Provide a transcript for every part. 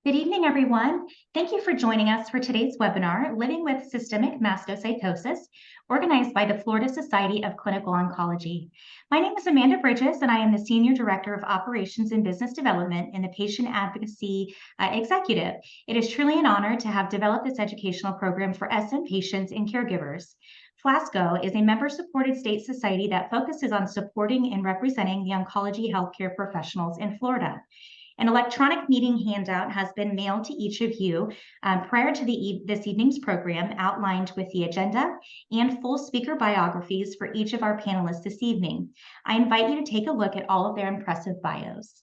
Good evening, everyone. Thank you for joining us for today's webinar, Living with Systemic Mastocytosis, organized by the Florida Society of Clinical Oncology. My name is Amanda Bridges, and I am the Senior Director of Operations and Business Development in the Patient Advocacy Executive. It is truly an honor to have developed this educational program for SM patients and caregivers. FLASCO is a member-supported state society that focuses on supporting and representing the oncology healthcare professionals in Florida. An electronic meeting handout has been mailed to each of you prior to this evening's program, outlined with the agenda and full speaker biographies for each of our panelists this evening. I invite you to take a look at all of their impressive bios.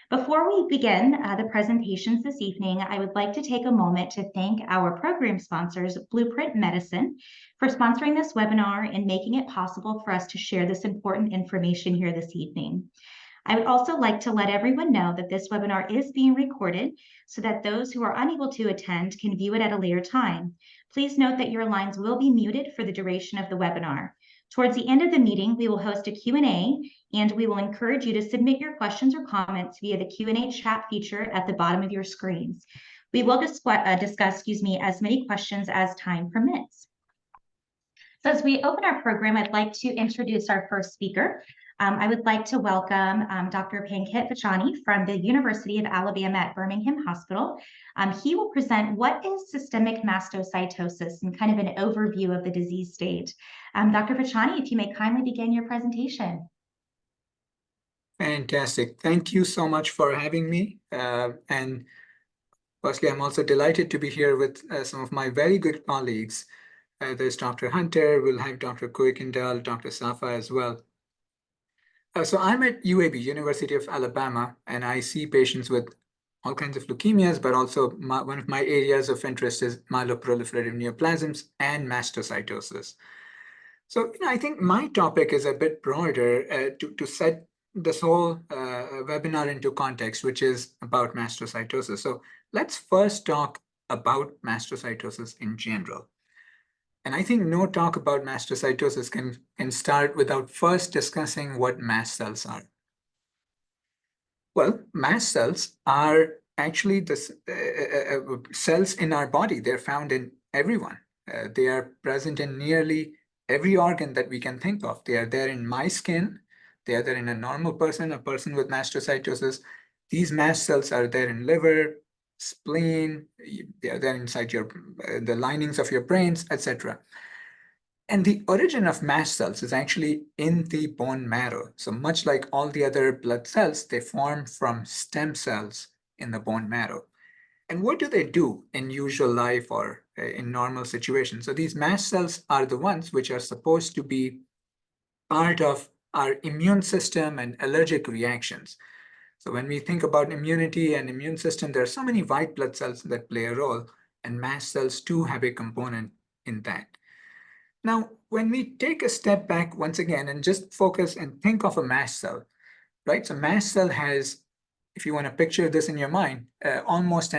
Before we begin the presentations this evening, I would like to take a moment to thank our program sponsors, Blueprint Medicine, for sponsoring this webinar and making it possible for us to share this important information here this evening. I would also like to let everyone know that this webinar is being recorded so that those who are unable to attend can view it at a later time. Please note that your lines will be muted for the duration of the webinar. Towards the end of the meeting, we will host a Q&A, and we will encourage you to submit your questions or comments via the Q&A chat feature at the bottom of your screens. We will discuss as many questions as time permits. So as we open our program, I'd like to introduce our first speaker. I would like to welcome Dr. Pankit Vachani from the University of Alabama at Birmingham Hospital. He will present what is systemic mastocytosis and kind of an overview of the disease state. Dr. Vachani, if you may kindly begin your presentation. Fantastic. Thank you so much for having me. And firstly, I'm also delighted to be here with some of my very good colleagues. There's Dr. Hunter, we'll have Dr. Kuykendall, Dr. Safa as well. So I'm at UAB, University of Alabama, and I see patients with all kinds of leukemias, but also one of my areas of interest is myeloproliferative neoplasms and mastocytosis. So I think my topic is a bit broader to set this whole webinar into context, which is about mastocytosis. So let's first talk about mastocytosis in general. And I think no talk about mastocytosis can start without first discussing what mast cells are. Well, mast cells are actually the cells in our body. They're found in everyone. They are present in nearly every organ that we can think of. They are there in my skin. They are there in a normal person, a person with mastocytosis. These mast cells are there in liver, spleen, they are there inside the linings of your brains, etc. And the origin of mast cells is actually in the bone marrow. So much like all the other blood cells, they form from stem cells in the bone marrow. And what do they do in usual life or in normal situations? So these mast cells are the ones which are supposed to be part of our immune system and allergic reactions. So when we think about immunity and immune system, there are so many white blood cells that play a role, and mast cells too have a component in that. Now, when we take a step back once again and just focus and think of a mast cell, right? So mast cell has, if you want to picture this in your mind, almost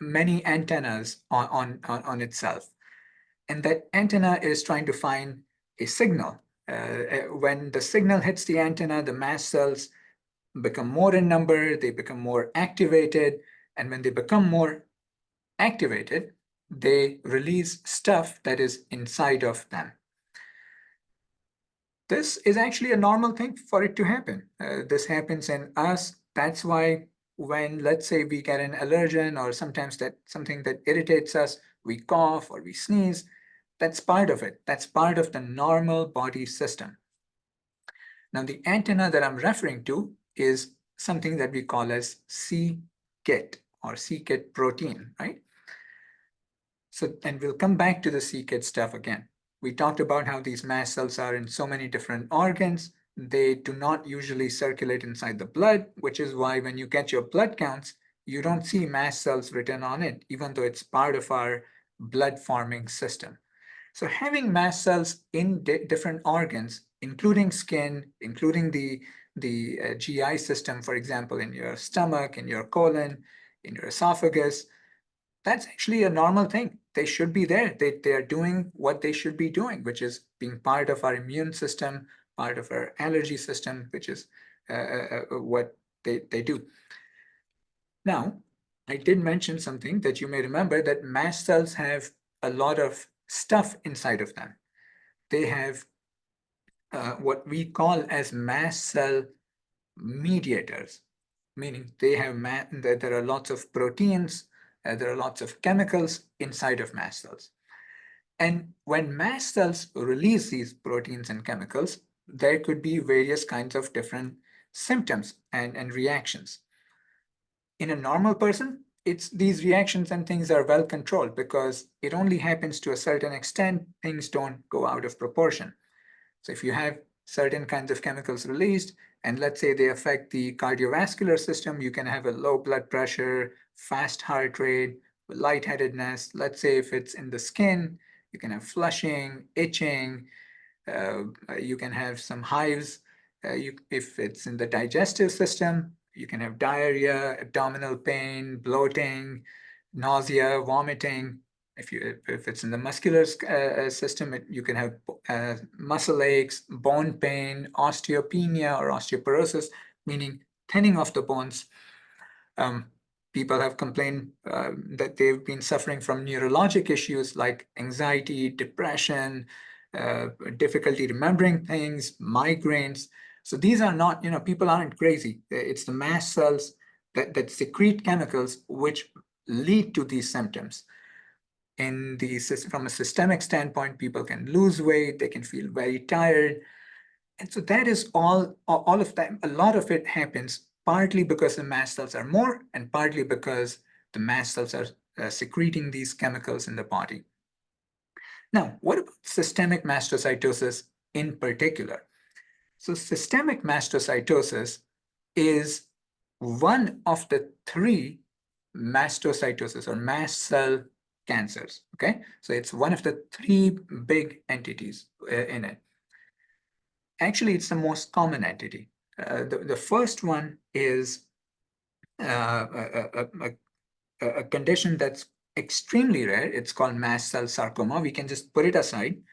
many antennas on itself. And that antenna is trying to find a signal. When the signal hits the antenna, the mast cells become more in number, they become more activated, and when they become more activated, they release stuff that is inside of them. This is actually a normal thing for it to happen. This happens in us. That's why when, let's say, we get an allergen or sometimes something that irritates us, we cough or we sneeze, that's part of it. That's part of the normal body system. Now, the antenna that I'm referring to is something that we call as c-KIT or c-KIT protein, right? So, and we'll come back to the c-KIT stuff again. We talked about how these mast cells are in so many different organs. They do not usually circulate inside the blood, which is why when you get your blood counts, you don't see mast cells written on it, even though it's part of our blood forming system. So having mast cells in different organs, including skin, including the GI system, for example, in your stomach, in your colon, in your esophagus, that's actually a normal thing. They should be there. They are doing what they should be doing, which is being part of our immune system, part of our allergy system, which is what they do. Now, I did mention something that you may remember, that mast cells have a lot of stuff inside of them. They have what we call as mast cell mediators, meaning they have that there are lots of proteins, there are lots of chemicals inside of mast cells. And when mast cells release these proteins and chemicals, there could be various kinds of different symptoms and reactions. In a normal person, these reactions and things are well controlled because it only happens to a certain extent. Things don't go out of proportion. So if you have certain kinds of chemicals released, and let's say they affect the cardiovascular system, you can have a low blood pressure, fast heart rate, lightheadedness. Let's say if it's in the skin, you can have flushing, itching, you can have some hives. If it's in the digestive system, you can have diarrhea, abdominal pain, bloating, nausea, vomiting. If it's in the muscular system, you can have muscle aches, bone pain, osteopenia or osteoporosis, meaning thinning of the bones. People have complained that they've been suffering from neurologic issues like anxiety, depression, difficulty remembering things, migraines. So these are not, people aren't crazy. It's the mast cells that secrete chemicals which lead to these symptoms. From a systemic standpoint, people can lose weight, they can feel very tired. And so that is all of that. A lot of it happens partly because the mast cells are more, and partly because the mast cells are secreting these chemicals in the body. Now, what about systemic mastocytosis in particular? So systemic mastocytosis is one of the three mastocytosis or mast cell cancers. Okay, so it's one of the three big entities in it. Actually, it's the most common entity. The first one is a condition that's extremely rare. It's called mast cell sarcoma. We can just put it aside.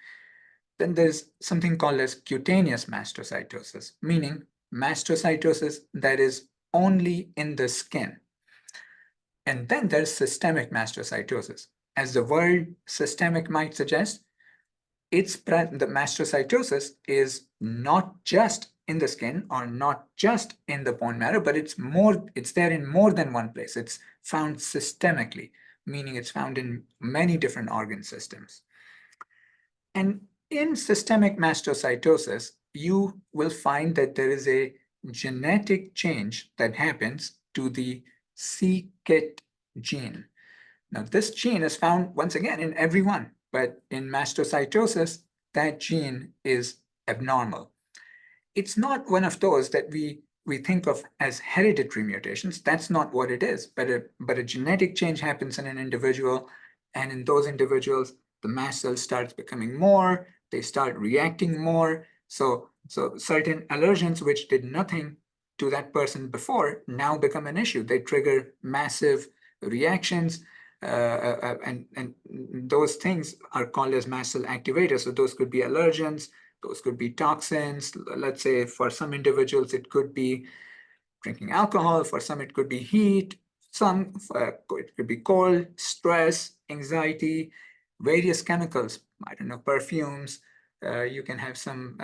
Then there's something called as cutaneous mastocytosis, meaning mastocytosis that is only in the skin. And then there's systemic mastocytosis. As the word systemic might suggest, the mastocytosis is not just in the skin or not just in the bone marrow, but it's there in more than one place. It's found systemically, meaning it's found in many different organ systems. And in systemic mastocytosis, you will find that there is a genetic change that happens to the c-KIT gene. Now, this gene is found once again in everyone, but in mastocytosis, that gene is abnormal. It's not one of those that we think of as hereditary mutations. That's not what it is, but a genetic change happens in an individual, and in those individuals, the mast cell starts becoming more, they start reacting more. So certain allergens which did nothing to that person before now become an issue. They trigger massive reactions, and those things are called as mast cell activators. So those could be allergens, those could be toxins. Let's say for some individuals, it could be drinking alcohol. For some, it could be heat. It could be cold, stress, anxiety, various chemicals. I don't know, perfumes. You can have some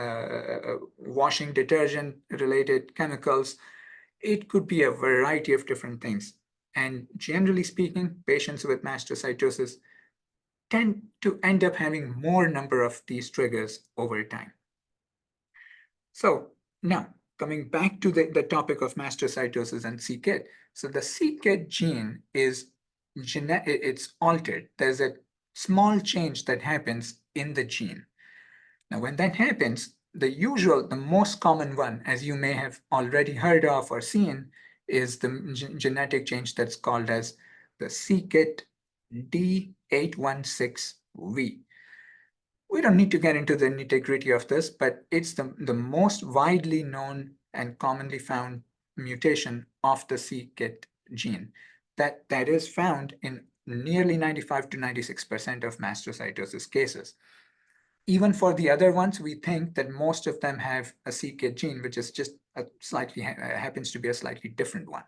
washing detergent related chemicals. It could be a variety of different things. And generally speaking, patients with mastocytosis tend to end up having more number of these triggers over time. So now, coming back to the topic of mastocytosis and c-KIT. So the c-KIT gene it's altered. There's a small change that happens in the gene. Now, when that happens, the most common one, as you may have already heard of or seen, is the genetic change that's called as the c-KIT D816V. We don't need to get into the nitty-gritty of this, but it's the most widely known and commonly found mutation of the c-KIT gene that is found in nearly 95 to 96% of mastocytosis cases. Even for the other ones, we think that most of them have a c-KIT gene, which is just happens to be a slightly different one.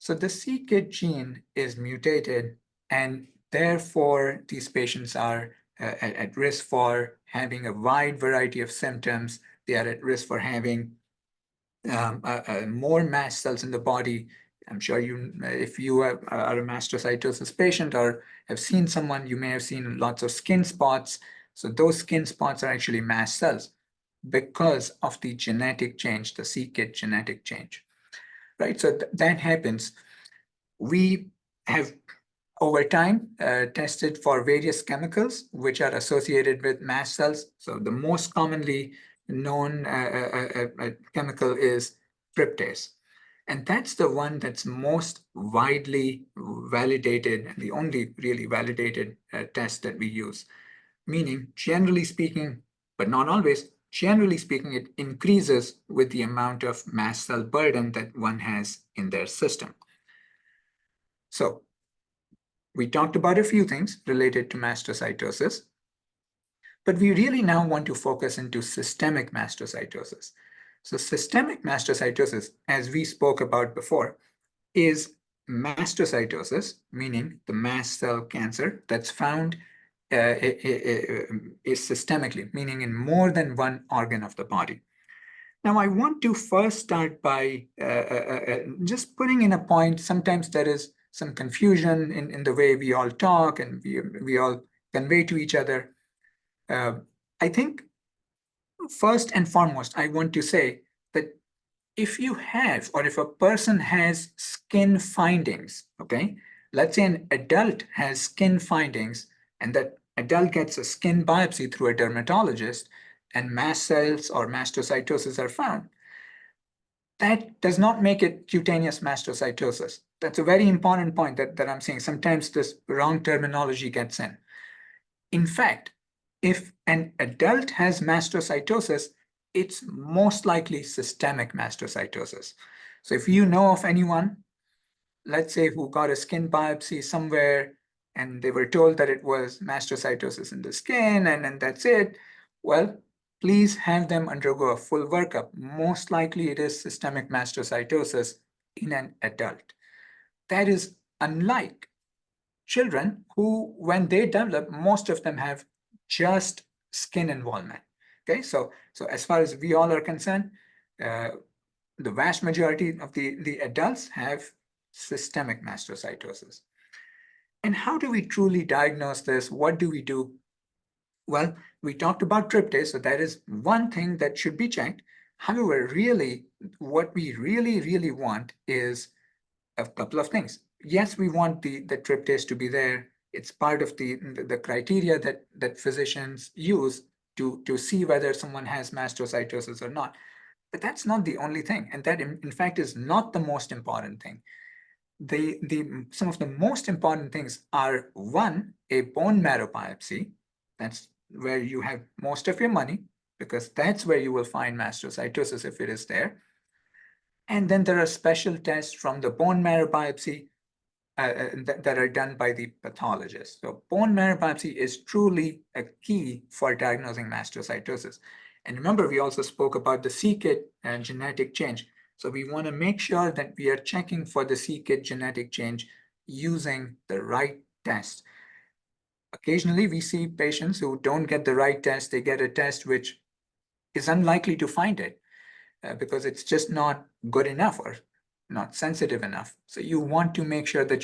So the c-KIT gene is mutated, and therefore these patients are at risk for having a wide variety of symptoms. They are at risk for having more mast cells in the body. I'm sure if you are a mastocytosis patient or have seen someone, you may have seen lots of skin spots. So those skin spots are actually mast cells because of the genetic change, the c-KIT genetic change, right? So that happens. We have over time tested for various chemicals which are associated with mast cells. So the most commonly known chemical is tryptase. And that's the one that's most widely validated and the only really validated test that we use. Meaning, generally speaking, but not always, generally speaking, it increases with the amount of mast cell burden that one has in their system. So we talked about a few things related to mastocytosis, but we really now want to focus into systemic mastocytosis. So systemic mastocytosis, as we spoke about before, is mastocytosis, meaning the mast cell cancer that's found is systemically, meaning in more than one organ of the body. Now, I want to first start by just putting in a point. Sometimes there is some confusion in the way we all talk and we all convey to each other. I think first and foremost, I want to say that if you have, or if a person has skin findings, okay, let's say an adult has skin findings and that adult gets a skin biopsy through a dermatologist and mast cells or mastocytosis are found, that does not make it cutaneous mastocytosis. That's a very important point that I'm saying. Sometimes this wrong terminology gets in. In fact, if an adult has mastocytosis, it's most likely systemic mastocytosis. So if you know of anyone, let's say who got a skin biopsy somewhere and they were told that it was mastocytosis in the skin and that's it, well, please have them undergo a full workup. Most likely it is systemic mastocytosis in an adult. That is unlike children who, when they develop, most of them have just skin involvement. Okay, so as far as we all are concerned, the vast majority of the adults have systemic mastocytosis. And how do we truly diagnose this? What do we do? Well, we talked about tryptase, so that is one thing that should be checked. However, really, what we really want is a couple of things. Yes, we want the tryptase to be there. It's part of the criteria that physicians use to see whether someone has mastocytosis or not. But that's not the only thing, and that in fact is not the most important thing. Some of the most important things are, one, a bone marrow biopsy. That's where you have most of your money, because that's where you will find mastocytosis if it is there. And then there are special tests from the bone marrow biopsy that are done by the pathologist. So bone marrow biopsy is truly a key for diagnosing mastocytosis. And remember, we also spoke about the c-KIT and genetic change. So we want to make sure that we are checking for the c-KIT genetic change using the right test. Occasionally, we see patients who don't get the right test. They get a test which is unlikely to find it because it's just not good enough or not sensitive enough. So you want to make sure that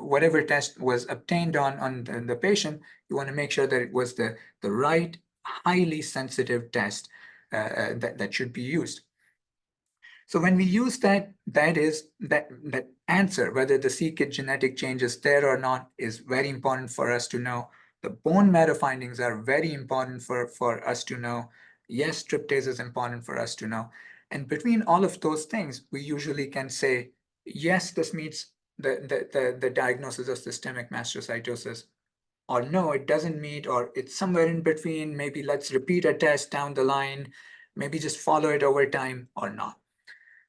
whatever test was obtained on the patient, you want to make sure that it was the right, highly sensitive test that should be used. So when we use that answer, whether the c-KIT genetic change is there or not, is very important for us to know. The bone marrow findings are very important for us to know. Yes, tryptase is important for us to know. And between all of those things, we usually can say, yes, this meets the diagnosis of systemic mastocytosis, or no, it doesn't meet, or it's somewhere in between. Maybe let's repeat a test down the line, maybe just follow it over time, or not.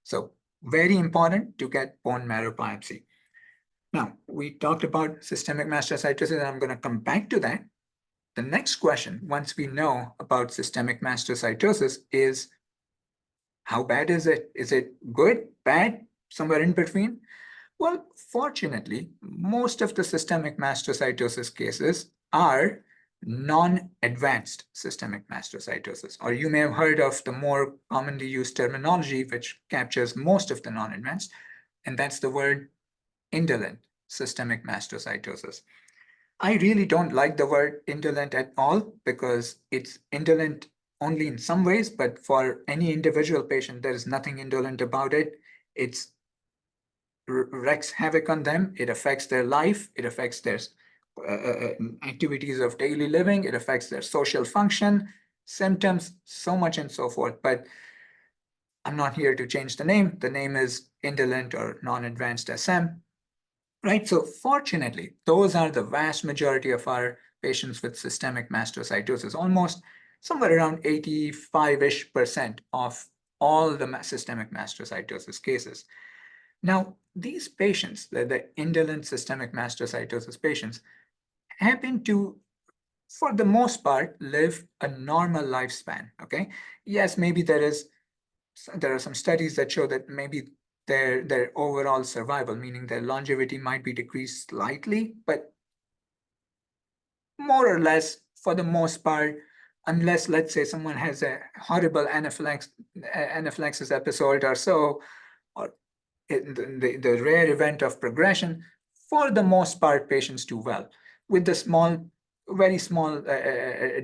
So very important to get bone marrow biopsy. Now, we talked about systemic mastocytosis, and I'm going to come back to that. The next question, once we know about systemic mastocytosis, is how bad is it? Is it good, bad, somewhere in between? Well, fortunately, most of the systemic mastocytosis cases are non-advanced systemic mastocytosis, or you may have heard of the more commonly used terminology, which captures most of the non-advanced, and that's the word indolent systemic mastocytosis. I really don't like the word indolent at all because it's indolent only in some ways, but for any individual patient, there is nothing indolent about it. It's wreaks havoc on them. It affects their life. It affects their activities of daily living. It affects their social function, symptoms, so much and so forth. But I'm not here to change the name. The name is indolent or non-advanced SM, right? So fortunately, those are the vast majority of our patients with systemic mastocytosis. Almost somewhere around 85-ish% of all the systemic mastocytosis cases. Now, these patients, the indolent systemic mastocytosis patients, happen to, for the most part, live a normal lifespan, okay? Yes, maybe there are some studies that show that maybe their overall survival, meaning their longevity, might be decreased slightly, but more or less, for the most part, unless, let's say, someone has a horrible anaphylaxis episode or so, or the rare event of progression, for the most part, patients do well with the very small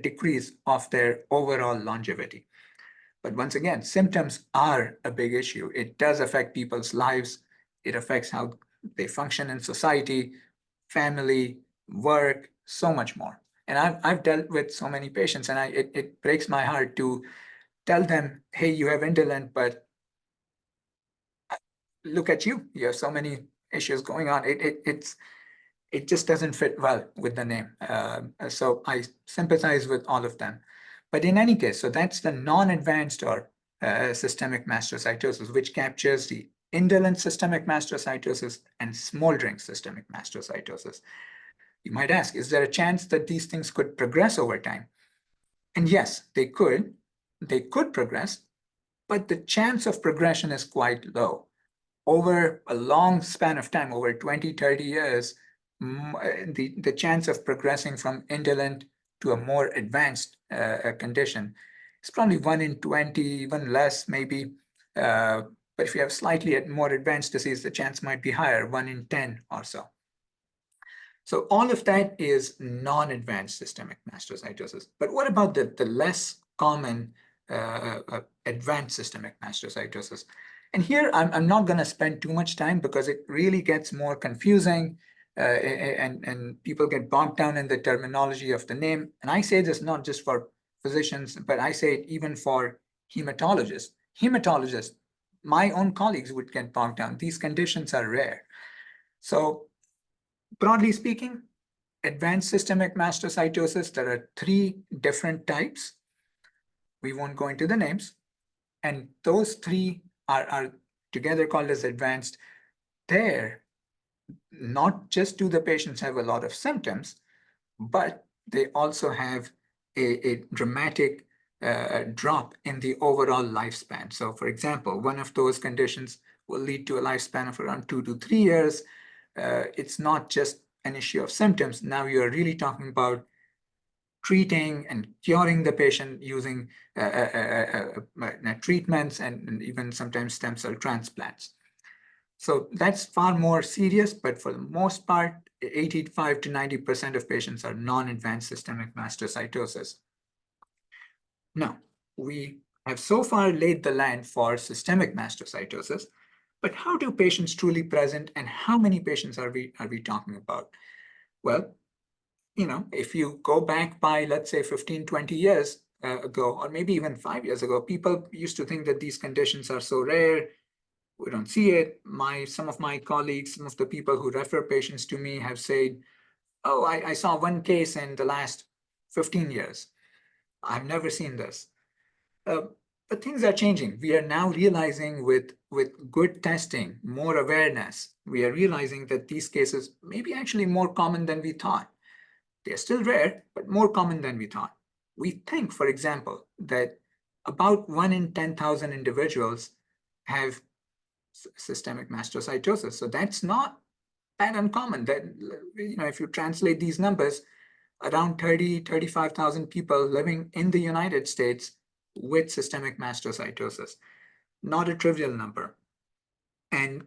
decrease of their overall longevity. But once again, symptoms are a big issue. It does affect people's lives. It affects how they function in society, family, work, so much more. And I've dealt with so many patients, and it breaks my heart to tell them, hey, you have indolent, but look at you. You have so many issues going on. It just doesn't fit well with the name. So I sympathize with all of them. But in any case, so that's the non-advanced or systemic mastocytosis, which captures the indolent systemic mastocytosis and smoldering systemic mastocytosis. You might ask, is there a chance that these things could progress over time? And yes, they could. They could progress, but the chance of progression is quite low. Over a long span of time, over 20, 30 years, the chance of progressing from indolent to a more advanced condition is probably 1 in 20, even less maybe. But if you have slightly more advanced disease, the chance might be higher, 1 in 10 or so. So all of that is non-advanced systemic mastocytosis. But what about the less common advanced systemic mastocytosis? And here, I'm not going to spend too much time because it really gets more confusing and people get bogged down in the terminology of the name. And I say this not just for physicians, but I say it even for hematologists. Hematologists, my own colleagues would get bogged down. These conditions are rare. So broadly speaking, advanced systemic mastocytosis, there are 3 different types. We won't go into the names. And those 3 are together called as advanced. There, not just do the patients have a lot of symptoms, but they also have a dramatic drop in the overall lifespan. So for example, one of those conditions will lead to a lifespan of around 2 to 3 years. It's not just an issue of symptoms. Now you're really talking about treating and curing the patient using treatments and even sometimes stem cell transplants. So that's far more serious, but for the most part, 85 to 90% of patients are non-advanced systemic mastocytosis. Now, we have so far laid the land for systemic mastocytosis, but how do patients truly present and how many patients are we talking about? Well, if you go back by, let's say, 15, 20 years ago, or maybe even 5 years ago, people used to think that these conditions are so rare, we don't see it. Some of my colleagues, some of the people who refer patients to me have said, oh, I saw one case in the last 15 years. I've never seen this. But things are changing. We are now realizing with good testing, more awareness, we are realizing that these cases may be actually more common than we thought. They're still rare, but more common than we thought. We think, for example, that about 1 in 10,000 individuals have systemic mastocytosis. So that's not that uncommon. That, if you translate these numbers, around 35,000 people living in the United States with systemic mastocytosis. Not a trivial number. And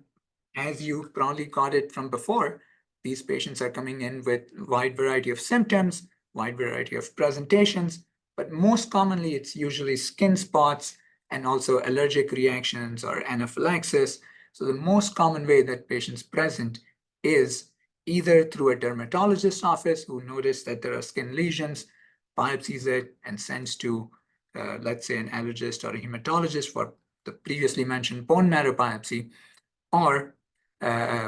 as you probably got it from before, these patients are coming in with wide variety of symptoms, wide variety of presentations, but most commonly it's usually skin spots and also allergic reactions or anaphylaxis. So the most common way that patients present is either through a dermatologist's office who noticed that there are skin lesions, biopsies it, and sends to, let's say, an allergist or a hematologist for the previously mentioned bone marrow biopsy, or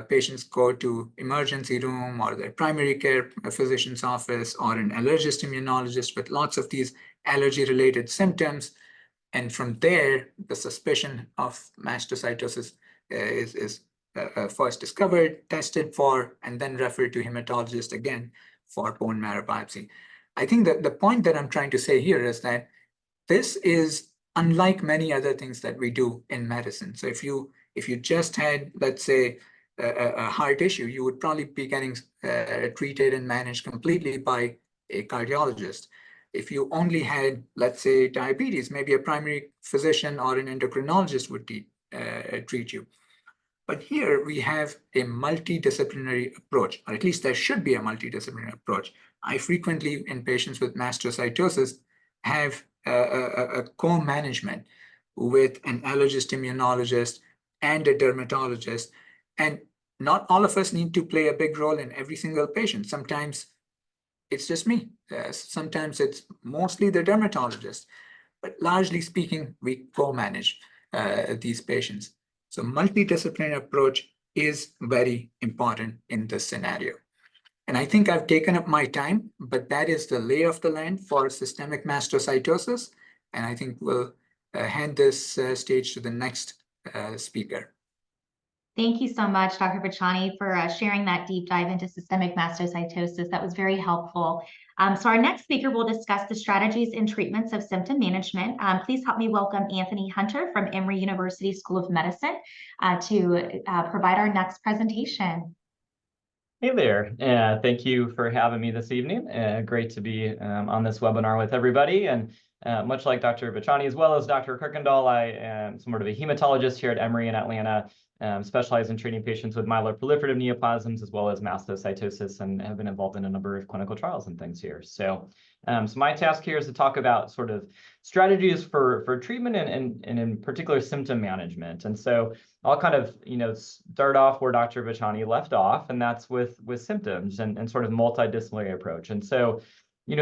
patients go to emergency room or their primary care physician's office or an allergist immunologist with lots of these allergy-related symptoms. And from there, the suspicion of mastocytosis is first discovered, tested for, and then referred to hematologist again for bone marrow biopsy. I think that the point that I'm trying to say here is that this is unlike many other things that we do in medicine. So if you just had, let's say, a heart issue, you would probably be getting treated and managed completely by a cardiologist. If you only had, let's say, diabetes, maybe a primary physician or an endocrinologist would treat you. But here we have a multidisciplinary approach, or at least there should be a multidisciplinary approach. I frequently, in patients with mastocytosis, have a co-management with an allergist immunologist and a dermatologist. And not all of us need to play a big role in every single patient. Sometimes it's just me. Sometimes it's mostly the dermatologist. But largely speaking, we co-manage these patients. So multidisciplinary approach is very important in this scenario. And I think I've taken up my time, but that is the lay of the land for systemic mastocytosis. And I think we'll hand this stage to the next speaker. Thank you so much, Dr. Vachani, for sharing that deep dive into systemic mastocytosis. That was very helpful. So our next speaker will discuss the strategies and treatments of symptom management. Please help me welcome Anthony Hunter from Emory University School of Medicine to provide our next presentation. Hey there, thank you for having me this evening. Great to be on this webinar with everybody. And much like Dr. Vachani, as well as Dr. Kirkendall, I am somewhat of a hematologist here at Emory in Atlanta, specialize in treating patients with myeloproliferative neoplasms as well as mastocytosis, and have been involved in a number of clinical trials and things here. So my task here is to talk about sort of strategies for treatment and in particular symptom management. And so I'll kind of, start off where Dr. Vachani left off, and that's with symptoms and sort of multidisciplinary approach. And so,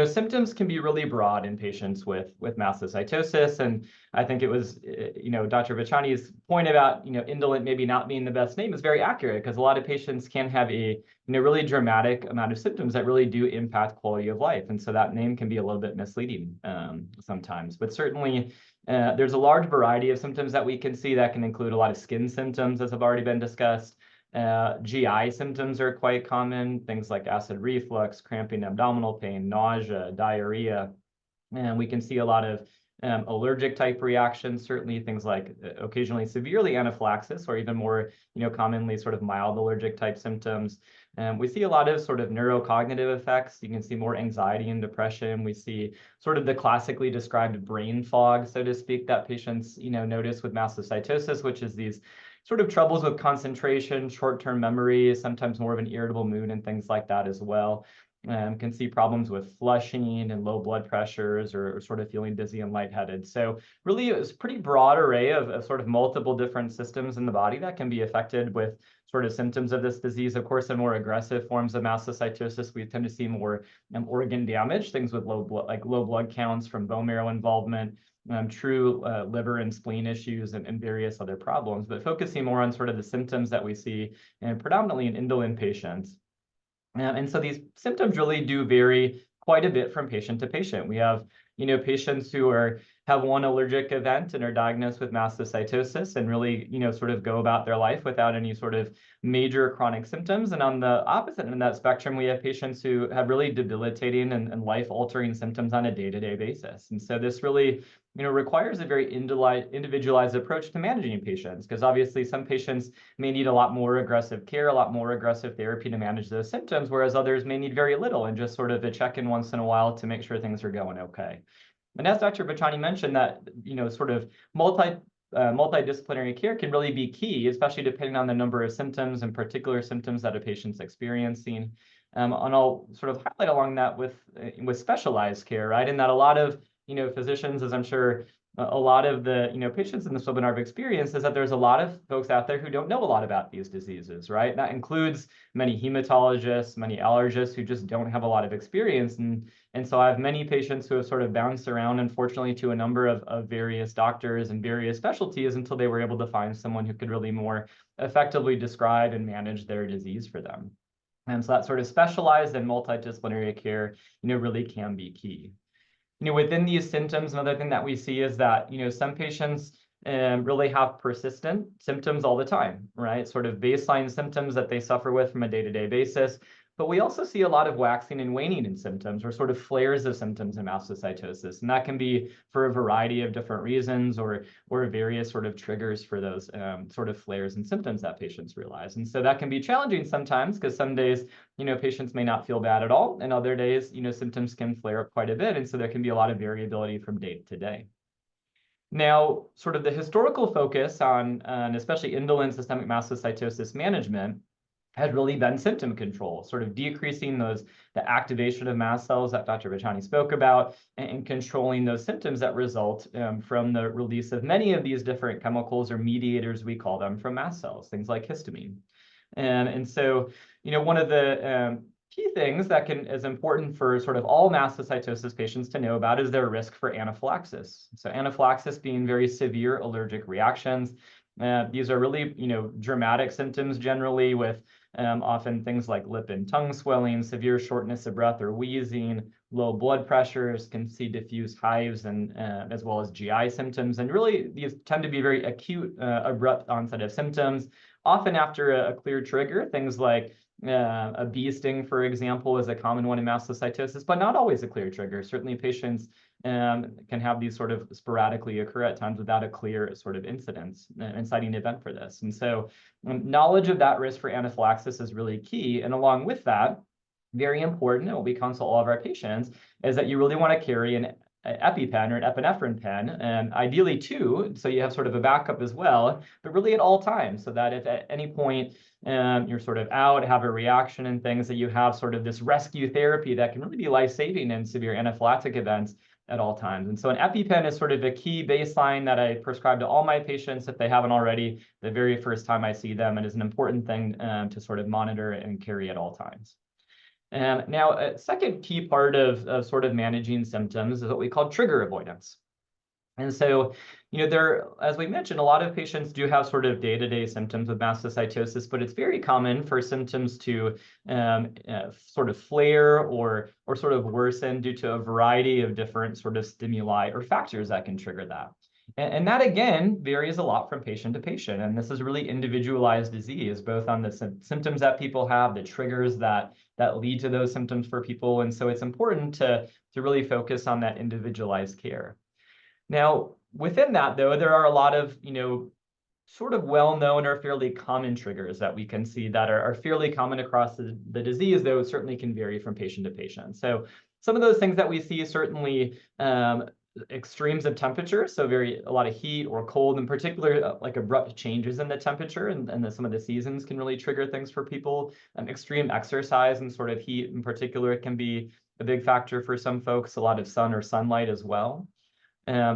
symptoms can be really broad in patients with mastocytosis. And I think it was, Dr. Vachani's point about, indolent maybe not being the best name is very accurate, because a lot of patients can have a, really dramatic amount of symptoms that really do impact quality of life. And so that name can be a little bit misleading sometimes, but certainly there's a large variety of symptoms that we can see that can include a lot of skin symptoms, as have already been discussed. GI symptoms are quite common, things like acid reflux, cramping abdominal pain, nausea, diarrhea. And we can see a lot of allergic type reactions, certainly things like occasionally severely anaphylaxis, or even more, commonly sort of mild allergic type symptoms. We see a lot of sort of neurocognitive effects. You can see more anxiety and depression. We see sort of the classically described brain fog, so to speak, that patients, notice with mastocytosis, which is these sort of troubles with concentration, short-term memory, sometimes more of an irritable mood and things like that as well. Can see problems with flushing and low blood pressures, or sort of feeling dizzy and lightheaded. So really, it's a pretty broad array of sort of multiple different systems in the body that can be affected with sort of symptoms of this disease. Of course, in more aggressive forms of mastocytosis, we tend to see more organ damage, things with low blood counts from bone marrow involvement, true liver and spleen issues, and various other problems, but focusing more on sort of the symptoms that we see, and predominantly in indolent patients. And so these symptoms really do vary quite a bit from patient to patient. We have, patients who have one allergic event and are diagnosed with mastocytosis and really, sort of go about their life without any sort of major chronic symptoms. And on the opposite end of that spectrum, we have patients who have really debilitating and life-altering symptoms on a day-to-day basis. And so this really, requires a very individualized approach to managing patients, because obviously some patients may need a lot more aggressive care, a lot more aggressive therapy to manage those symptoms, whereas others may need very little and just sort of a check-in once in a while to make sure things are going okay. And as Dr. Bachani mentioned, that, sort of multidisciplinary care can really be key, especially depending on the number of symptoms and particular symptoms that a patient's experiencing. And I'll sort of highlight along that with specialized care, right? And that a lot of, physicians, as I'm sure a lot of the, patients in this webinar have experienced, is that there's a lot of folks out there who don't know a lot about these diseases, right? That includes many hematologists, many allergists who just don't have a lot of experience. And so I have many patients who have sort of bounced around, unfortunately, to a number of various doctors and various specialties until they were able to find someone who could really more effectively describe and manage their disease for them. And so that sort of specialized and multidisciplinary care, really can be key. Within these symptoms, another thing that we see is that, some patients really have persistent symptoms all the time, right? Sort of baseline symptoms that they suffer with from a day-to-day basis. But we also see a lot of waxing and waning in symptoms, or sort of flares of symptoms in mastocytosis. And that can be for a variety of different reasons, or various sort of triggers for those sort of flares and symptoms that patients realize. And so that can be challenging sometimes, because some days, patients may not feel bad at all. And other days, symptoms can flare up quite a bit. And so there can be a lot of variability from day to day. Now, sort of the historical focus on especially indolent systemic mastocytosis management has really been symptom control, sort of decreasing the activation of mast cells that Dr. Bachani spoke about, and controlling those symptoms that result from the release of many of these different chemicals or mediators, we call them, from mast cells, things like histamine. And so, one of the key things that is important for sort of all mastocytosis patients to know about is their risk for anaphylaxis. So anaphylaxis being very severe allergic reactions. These are really, dramatic symptoms generally, with often things like lip and tongue swelling, severe shortness of breath or wheezing, low blood pressures, can see diffuse hives, and as well as GI symptoms. And really, these tend to be very acute, abrupt onset of symptoms, often after a clear trigger. Things like a bee sting, for example, is a common one in mastocytosis, but not always a clear trigger. Certainly patients can have these sort of sporadically occur at times without a clear sort of incidence, inciting event for this. And so knowledge of that risk for anaphylaxis is really key. And along with that, very important, and what we counsel all of our patients, is that you really want to carry an EpiPen or an epinephrine pen, and ideally two, so you have sort of a backup as well, but really at all times, so that if at any point you're sort of out, have a reaction and things, that you have sort of this rescue therapy that can really be life-saving in severe anaphylactic events at all times. And so an EpiPen is sort of a key baseline that I prescribe to all my patients if they haven't already, the very first time I see them. It is an important thing to sort of monitor and carry at all times. Now, a second key part of sort of managing symptoms is what we call trigger avoidance. And so, as we mentioned, a lot of patients do have sort of day-to-day symptoms with mastocytosis, but it's very common for symptoms to sort of flare or sort of worsen due to a variety of different sort of stimuli or factors that can trigger that. And that, again, varies a lot from patient to patient. And this is really individualized disease, both on the symptoms that people have, the triggers that lead to those symptoms for people. And so it's important to really focus on that individualized care. Now, within that, though, there are a lot of, sort of well-known or fairly common triggers that we can see that are fairly common across the disease, though it certainly can vary from patient to patient. So some of those things that we see, certainly extremes of temperature, so a lot of heat or cold, in particular, like abrupt changes in the temperature, and some of the seasons can really trigger things for people. Extreme exercise and sort of heat in particular can be a big factor for some folks, a lot of sun or sunlight as well.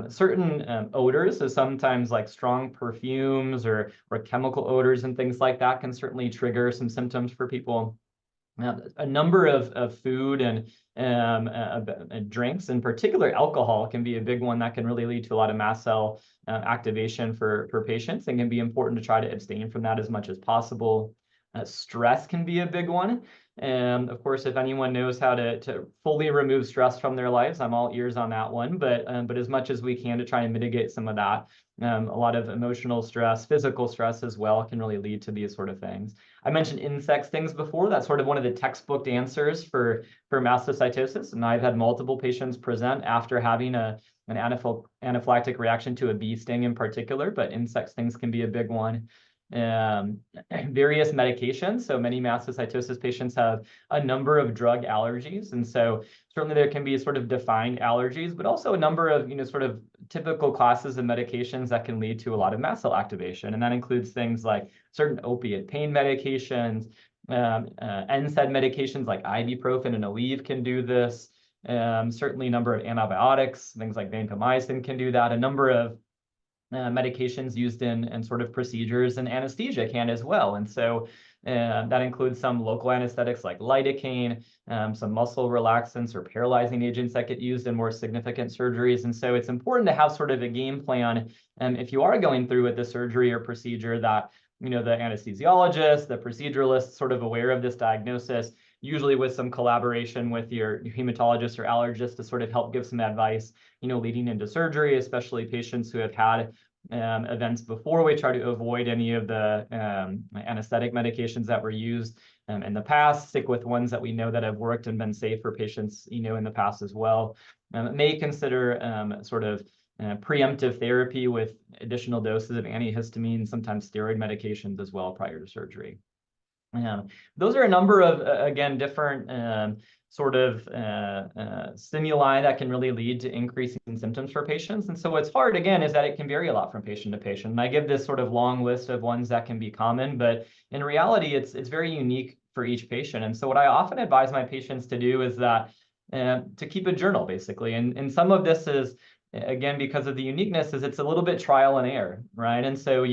Certain odors, so sometimes like strong perfumes or chemical odors and things like that, can certainly trigger some symptoms for people. A number of food and drinks, in particular alcohol, can be a big one that can really lead to a lot of mast cell activation for patients, and can be important to try to abstain from that as much as possible. Stress can be a big one. And of course, if anyone knows how to fully remove stress from their lives, I'm all ears on that one. But as much as we can to try and mitigate some of that, a lot of emotional stress, physical stress as well can really lead to these sort of things. I mentioned insect stings before. That's sort of one of the textbook answers for mastocytosis. And I've had multiple patients present after having an anaphylactic reaction to a bee sting in particular, but insect stings can be a big one. Various medications. So many mastocytosis patients have a number of drug allergies. And so certainly there can be sort of defined allergies, but also a number of, sort of typical classes of medications that can lead to a lot of mast cell activation. And that includes things like certain opiate pain medications, NSAID medications like ibuprofen and Aleve can do this. Certainly a number of antibiotics, things like vancomycin can do that. A number of medications used in sort of procedures and anesthesia can as well. And so that includes some local anesthetics like lidocaine, some muscle relaxants or paralyzing agents that get used in more significant surgeries. And so it's important to have sort of a game plan if you are going through with the surgery or procedure that, the anesthesiologist, the proceduralist, sort of aware of this diagnosis, usually with some collaboration with your hematologist or allergist to sort of help give some advice, leading into surgery, especially patients who have had events before. We try to avoid any of the anesthetic medications that were used in the past, stick with ones that we know that have worked and been safe for patients, in the past as well. May consider sort of preemptive therapy with additional doses of antihistamine, sometimes steroid medications as well prior to surgery. Those are a number of, again, different sort of stimuli that can really lead to increasing symptoms for patients. And so what's hard, again, is that it can vary a lot from patient to patient. And I give this sort of long list of ones that can be common, but in reality, it's very unique for each patient. And so what I often advise my patients to do is that to keep a journal, basically. And some of this is, again, because of the uniqueness, is it's a little bit trial and error, right? And so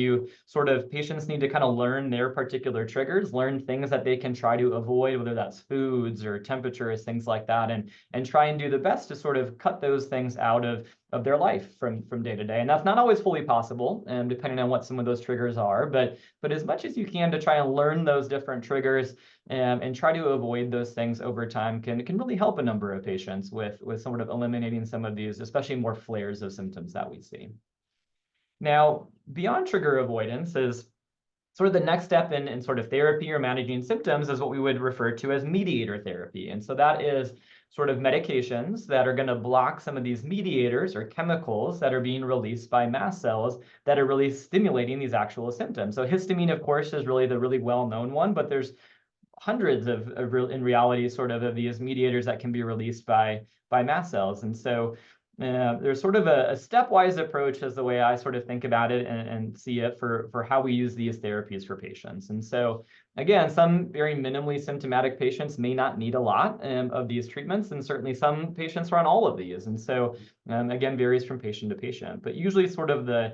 patients need to kind of learn their particular triggers, learn things that they can try to avoid, whether that's foods or temperatures, things like that, and try and do the best to sort of cut those things out of their life from day to day. And that's not always fully possible, depending on what some of those triggers are, but as much as you can to try and learn those different triggers and try to avoid those things over time can really help a number of patients with sort of eliminating some of these, especially more flares of symptoms that we see. Now, beyond trigger avoidance is sort of the next step in sort of therapy or managing symptoms is what we would refer to as mediator therapy. And so that is sort of medications that are going to block some of these mediators or chemicals that are being released by mast cells that are really stimulating these actual symptoms. So histamine, of course, is really the really well-known one, but there's hundreds in reality, sort of these mediators that can be released by mast cells. And so there's sort of a stepwise approach as the way I sort of think about it and see it for how we use these therapies for patients. And so again, some very minimally symptomatic patients may not need a lot of these treatments, and certainly some patients are on all of these. And so again, varies from patient to patient, but usually sort of the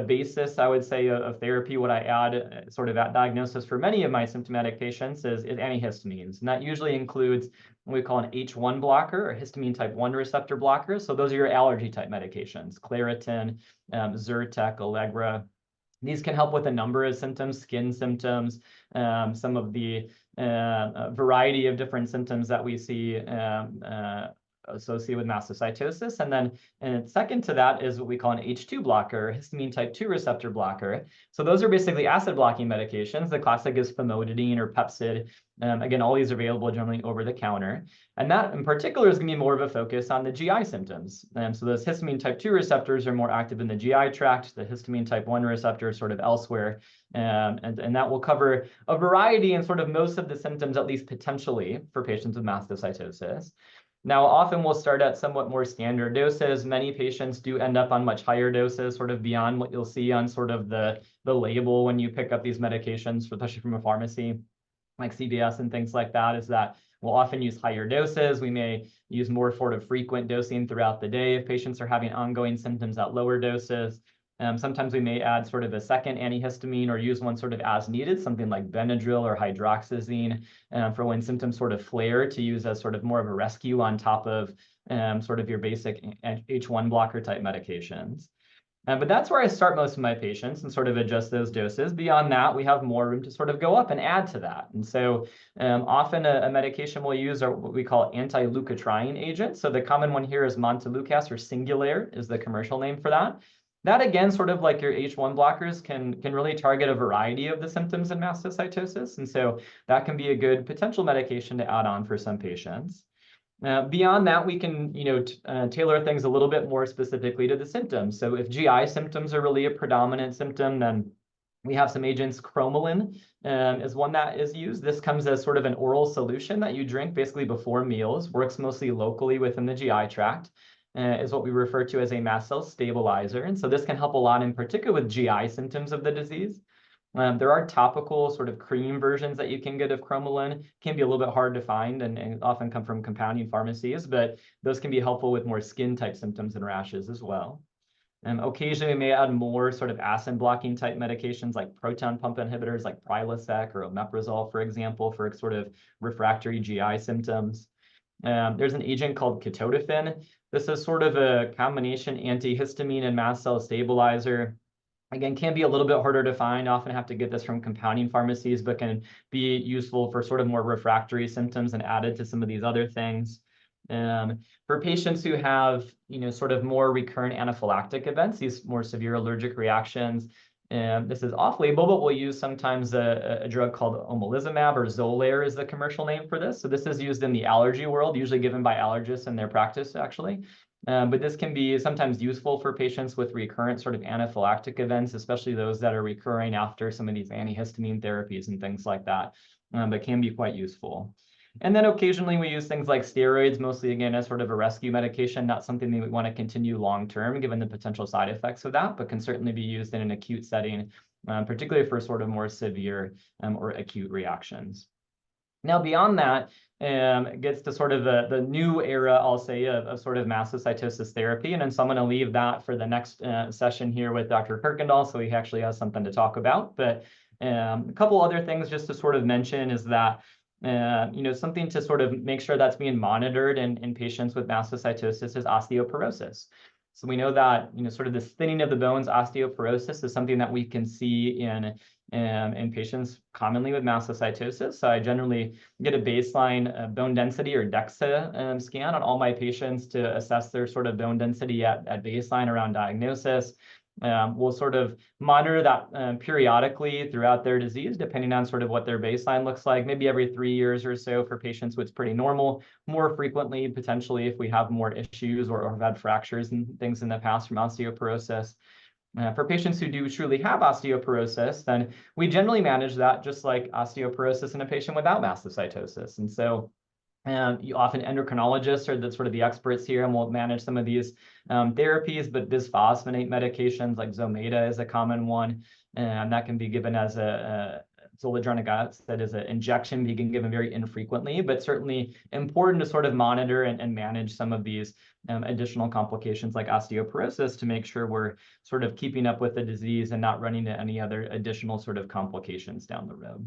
basis, I would say, of therapy, what I add sort of at diagnosis for many of my symptomatic patients is antihistamines. And that usually includes what we call an H1 blocker or histamine type 1 receptor blocker. So those are your allergy type medications, Claritin, Zyrtec, Allegra. These can help with a number of symptoms, skin symptoms, some of the variety of different symptoms that we see associated with mastocytosis. And then second to that is what we call an H2 blocker, histamine type 2 receptor blocker. So those are basically acid blocking medications. The classic is famotidine or Pepcid. Again, all these are available generally over the counter. And that in particular is going to be more of a focus on the GI symptoms. So those histamine type 2 receptors are more active in the GI tract, the histamine type 1 receptor sort of elsewhere. And that will cover a variety and sort of most of the symptoms, at least potentially, for patients with mastocytosis. Now, often we'll start at somewhat more standard doses. Many patients do end up on much higher doses, sort of beyond what you'll see on sort of the label when you pick up these medications, especially from a pharmacy like CVS and things like that, is that we'll often use higher doses. We may use more sort of frequent dosing throughout the day if patients are having ongoing symptoms at lower doses. Sometimes we may add sort of a second antihistamine or use one sort of as needed, something like Benadryl or hydroxyzine for when symptoms sort of flare, to use as sort of more of a rescue on top of sort of your basic H1 blocker type medications. But that's where I start most of my patients and sort of adjust those doses. Beyond that, we have more room to sort of go up and add to that. And so often a medication we'll use are what we call anti-leukotriene agents. So the common one here is Montelukast, or Singulair is the commercial name for that. That, again, sort of like your H1 blockers, can really target a variety of the symptoms in mastocytosis. And so that can be a good potential medication to add on for some patients. Beyond that, we can, tailor things a little bit more specifically to the symptoms. So if GI symptoms are really a predominant symptom, then we have some agents. Cromolyn is one that is used. This comes as sort of an oral solution that you drink basically before meals, works mostly locally within the GI tract, is what we refer to as a mast cell stabilizer. And so this can help a lot, in particular with GI symptoms of the disease. There are topical sort of cream versions that you can get of cromolyn. Can be a little bit hard to find and often come from compounding pharmacies, but those can be helpful with more skin type symptoms and rashes as well. Occasionally, we may add more sort of acid blocking type medications like proton pump inhibitors like Prilosec or omeprazole, for example, for sort of refractory GI symptoms. There's an agent called ketotifen. This is sort of a combination antihistamine and mast cell stabilizer. Again, can be a little bit harder to find, often have to get this from compounding pharmacies, but can be useful for sort of more refractory symptoms and added to some of these other things. For patients who have, sort of more recurrent anaphylactic events, these more severe allergic reactions, this is off-label, but we'll use sometimes a drug called omalizumab, or Xolair is the commercial name for this. So this is used in the allergy world, usually given by allergists in their practice, actually. But this can be sometimes useful for patients with recurrent sort of anaphylactic events, especially those that are recurring after some of these antihistamine therapies and things like that, but can be quite useful. And then occasionally we use things like steroids, mostly again as sort of a rescue medication, not something that we want to continue long-term given the potential side effects of that, but can certainly be used in an acute setting, particularly for sort of more severe or acute reactions. Now, beyond that, it gets to sort of the new era, I'll say, of sort of mastocytosis therapy. And then so I'm going to leave that for the next session here with Dr. Kirkendall, so he actually has something to talk about. But a couple other things just to sort of mention is that, something to sort of make sure that's being monitored in patients with mastocytosis is osteoporosis. So we know that, sort of this thinning of the bones, osteoporosis, is something that we can see in patients commonly with mastocytosis. So I generally get a baseline bone density, or DEXA scan on all my patients to assess their sort of bone density at baseline around diagnosis. We'll sort of monitor that periodically throughout their disease, depending on sort of what their baseline looks like, maybe every 3 years or so for patients who it's pretty normal, more frequently, potentially, if we have more issues or have had fractures and things in the past from osteoporosis. For patients who do truly have osteoporosis, then we generally manage that just like osteoporosis in a patient without mastocytosis. And so often endocrinologists are the experts here, and will manage some of these therapies, but bisphosphonate medications like Zometa is a common one, and that can be given as a zoledronate, that is an injection being given very infrequently, but certainly important to sort of monitor and manage some of these additional complications like osteoporosis to make sure we're sort of keeping up with the disease and not running into any other additional sort of complications down the road.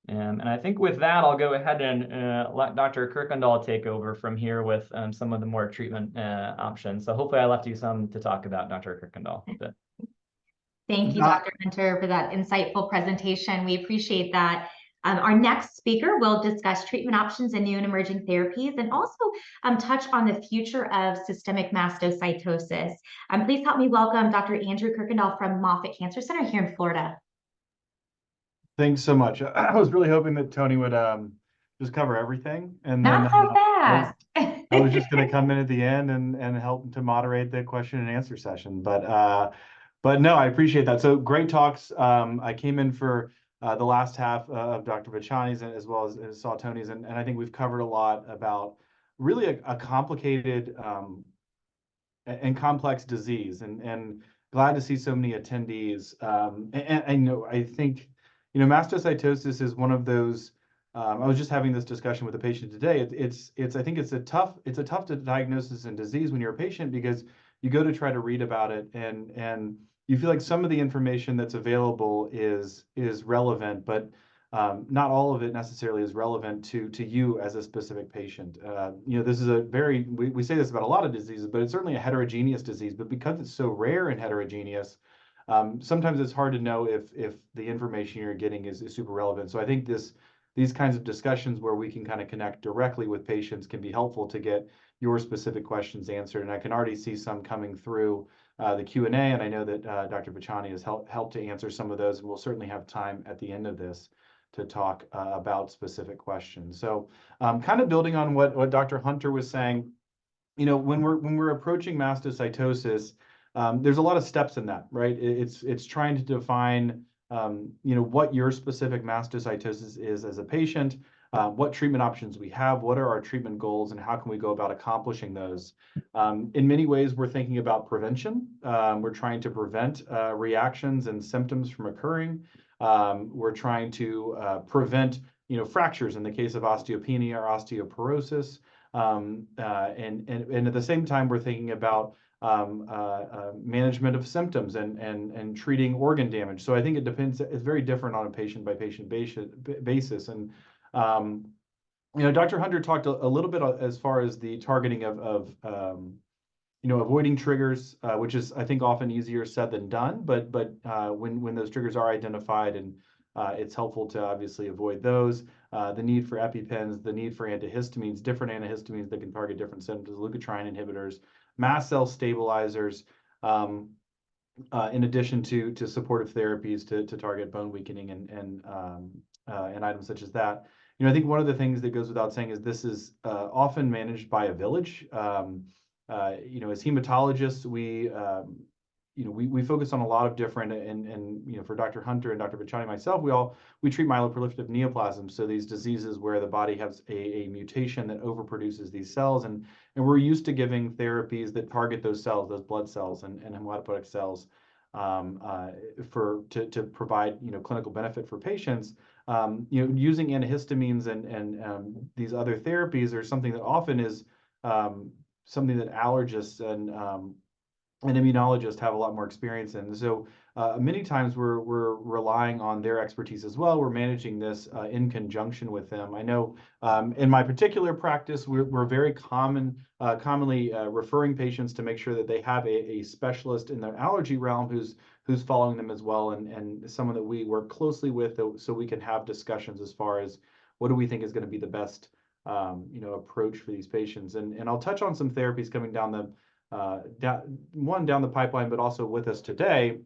And I think with that, I'll go ahead and let Dr. Kirkendall take over from here with some of the more treatment options. So hopefully I left you some to talk about, Dr. Kirkendall. But... Thank you, Dr. Hunter, for that insightful presentation. We appreciate that. Our next speaker will discuss treatment options and new and emerging therapies, and also touch on the future of systemic mastocytosis. Please help me welcome Dr. Andrew Kirkendall from Moffitt Cancer Center here in Florida. Thanks so much. I was really hoping that Tony would just cover everything, and not then so fast. I was just going to come in at the end and help to moderate the question and answer session. But no, I appreciate that. So great talks. I came in for the last half of Dr. Vachani's as well as saw Tony's, and I think we've covered a lot about really a complicated and complex disease, and glad to see so many attendees. And I think, mastocytosis is one of those. I was just having this discussion with a patient today. I think it's a tough diagnosis and disease when you're a patient, because you go to try to read about it and you feel like some of the information that's available is relevant, but not all of it necessarily is relevant to you as a specific patient. This is we say this about a lot of diseases, but it's certainly a heterogeneous disease. But because it's so rare and heterogeneous, sometimes it's hard to know if the information you're getting is super relevant. So I think these kinds of discussions where we can kind of connect directly with patients can be helpful to get your specific questions answered. And I can already see some coming through the Q&A, and I know that Dr. Vachani has helped to answer some of those, and we'll certainly have time at the end of this to talk about specific questions. So kind of building on what Dr. Hunter was saying, when we're approaching mastocytosis, there's a lot of steps in that, right? It's trying to define what your specific mastocytosis is as a patient, what treatment options we have, what are our treatment goals, and how can we go about accomplishing those. In many ways, we're thinking about prevention. We're trying to prevent reactions and symptoms from occurring. We're trying to prevent fractures in the case of osteopenia or osteoporosis. And at the same time, we're thinking about management of symptoms and treating organ damage. So I think it depends. It's very different on a patient by patient basis. And Dr. Hunter talked a little bit as far as the targeting of avoiding triggers, which is, I think, often easier said than done. But when those triggers are identified, and it's helpful to obviously avoid those. The need for EpiPens, the need for antihistamines, different antihistamines that can target different symptoms, leukotriene inhibitors, mast cell stabilizers, in addition to supportive therapies to target bone weakening and items such as that. I think one of the things that goes without saying is this is often managed by a village. As hematologists, we focus on a lot of different, and for Dr. Hunter and Dr. Vachani and myself, we treat myeloproliferative neoplasms. So these diseases where the body has a mutation that overproduces these cells, and we're used to giving therapies that target those cells, those blood cells and hematopoietic cells, to provide clinical benefit for patients. Using antihistamines and these other therapies are something that often is something that allergists and immunologists have a lot more experience in. So many times we're relying on their expertise as well. We're managing this in conjunction with them. I know in my particular practice, we're very commonly referring patients to make sure that they have a specialist in the allergy realm who's following them as well, and someone that we work closely with, so we can have discussions as far as what do we think is going to be the best approach for these patients. And I'll touch on some therapies coming down the pipeline, but also with us today.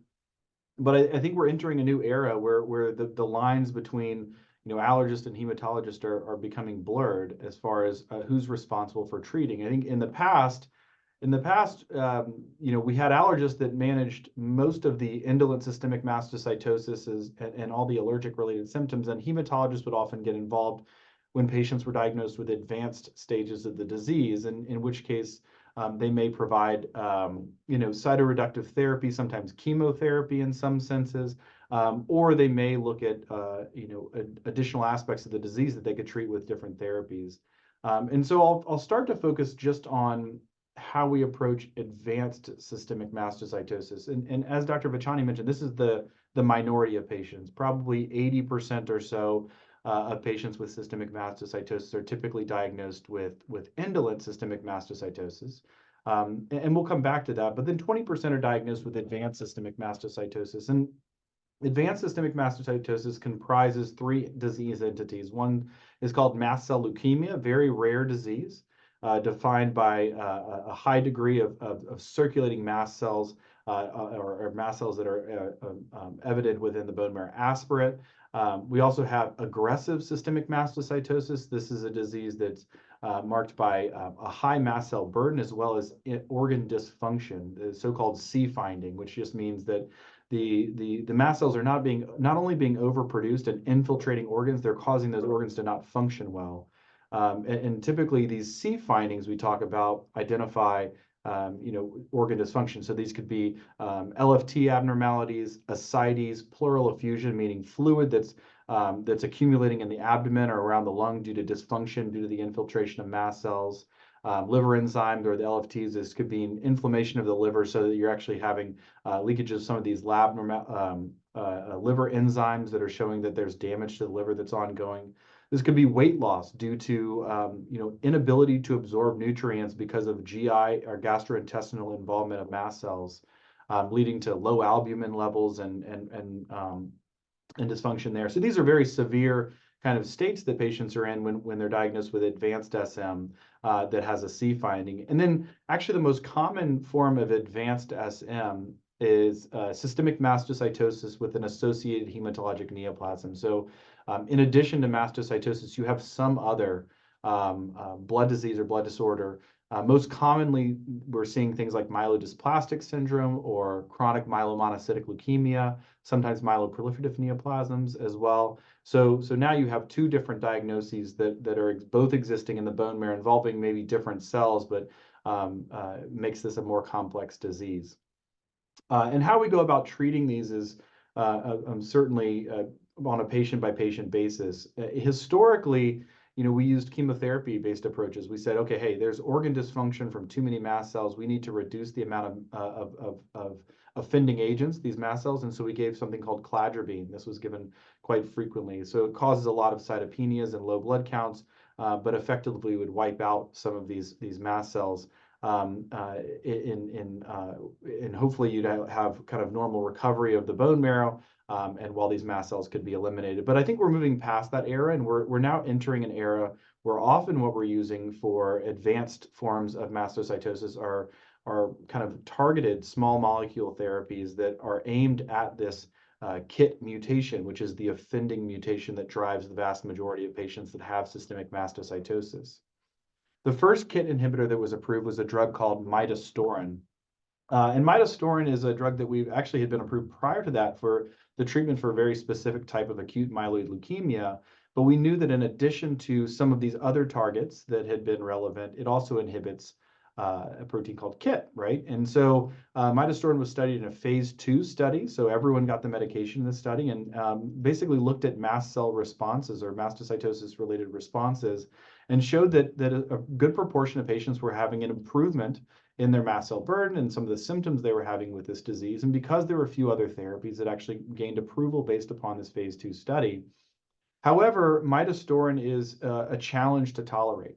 But I think we're entering a new era where the lines between allergists and hematologists are becoming blurred as far as who's responsible for treating. I think in the past, we had allergists that managed most of the indolent systemic mastocytosis and all the allergic related symptoms, and hematologists would often get involved when patients were diagnosed with advanced stages of the disease, and in which case they may provide cytoreductive therapy, sometimes chemotherapy in some senses, or they may look at additional aspects of the disease that they could treat with different therapies. And so I'll start to focus just on how we approach advanced systemic mastocytosis. And as Dr. Vachani mentioned, this is the minority of patients. Probably 80% or so of patients with systemic mastocytosis are typically diagnosed with indolent systemic mastocytosis. And we'll come back to that. But then 20% are diagnosed with advanced systemic mastocytosis. And advanced systemic mastocytosis comprises three disease entities. One is called mast cell leukemia, a very rare disease, defined by a high degree of circulating mast cells, or mast cells that are evident within the bone marrow aspirate. We also have aggressive systemic mastocytosis. This is a disease that's marked by a high mast cell burden as well as organ dysfunction, the so-called C finding, which just means that the mast cells are not only being overproduced and infiltrating organs, they're causing those organs to not function well. And typically these C findings we talk about identify organ dysfunction. So these could be LFT abnormalities, ascites, pleural effusion, meaning fluid that's accumulating in the abdomen or around the lung due to dysfunction, due to the infiltration of mast cells, liver enzymes or the LFTs. This could be an inflammation of the liver so that you're actually having leakage of some of these lab liver enzymes that are showing that there's damage to the liver that's ongoing. This could be weight loss due to inability to absorb nutrients because of GI or gastrointestinal involvement of mast cells, leading to low albumin levels and dysfunction there. So these are very severe kind of states that patients are in when they're diagnosed with advanced SM that has a C finding. And then actually the most common form of advanced SM is systemic mastocytosis with an associated hematologic neoplasm. So in addition to mastocytosis, you have some other blood disease or blood disorder. Most commonly, we're seeing things like myelodysplastic syndrome or chronic myelomonocytic leukemia, sometimes myeloproliferative neoplasms as well. So now you have two different diagnoses that are both existing in the bone marrow, involving maybe different cells, but makes this a more complex disease. And how we go about treating these is certainly on a patient-by-patient basis. Historically, we used chemotherapy-based approaches. We said, okay, hey, there's organ dysfunction from too many mast cells. We need to reduce the amount of offending agents, these mast cells, and so we gave something called cladribine. This was given quite frequently. So it causes a lot of cytopenias and low blood counts, but effectively would wipe out some of these mast cells. And hopefully you'd have kind of normal recovery of the bone marrow, and while these mast cells could be eliminated. But I think we're moving past that era, and we're now entering an era where often what we're using for advanced forms of mastocytosis are kind of targeted small molecule therapies that are aimed at this KIT mutation, which is the offending mutation that drives the vast majority of patients that have systemic mastocytosis. The first KIT inhibitor that was approved was a drug called midostaurin. And midostaurin is a drug that we actually had been approved prior to that for the treatment for a very specific type of acute myeloid leukemia. But we knew that in addition to some of these other targets that had been relevant, it also inhibits a protein called KIT, right? And so midostaurin was studied in a phase 2 study. So everyone got the medication in the study and basically looked at mast cell responses or mastocytosis-related responses, and showed that a good proportion of patients were having an improvement in their mast cell burden and some of the symptoms they were having with this disease. And because there were a few other therapies that actually gained approval based upon this phase 2 study. However, midostaurin is a challenge to tolerate.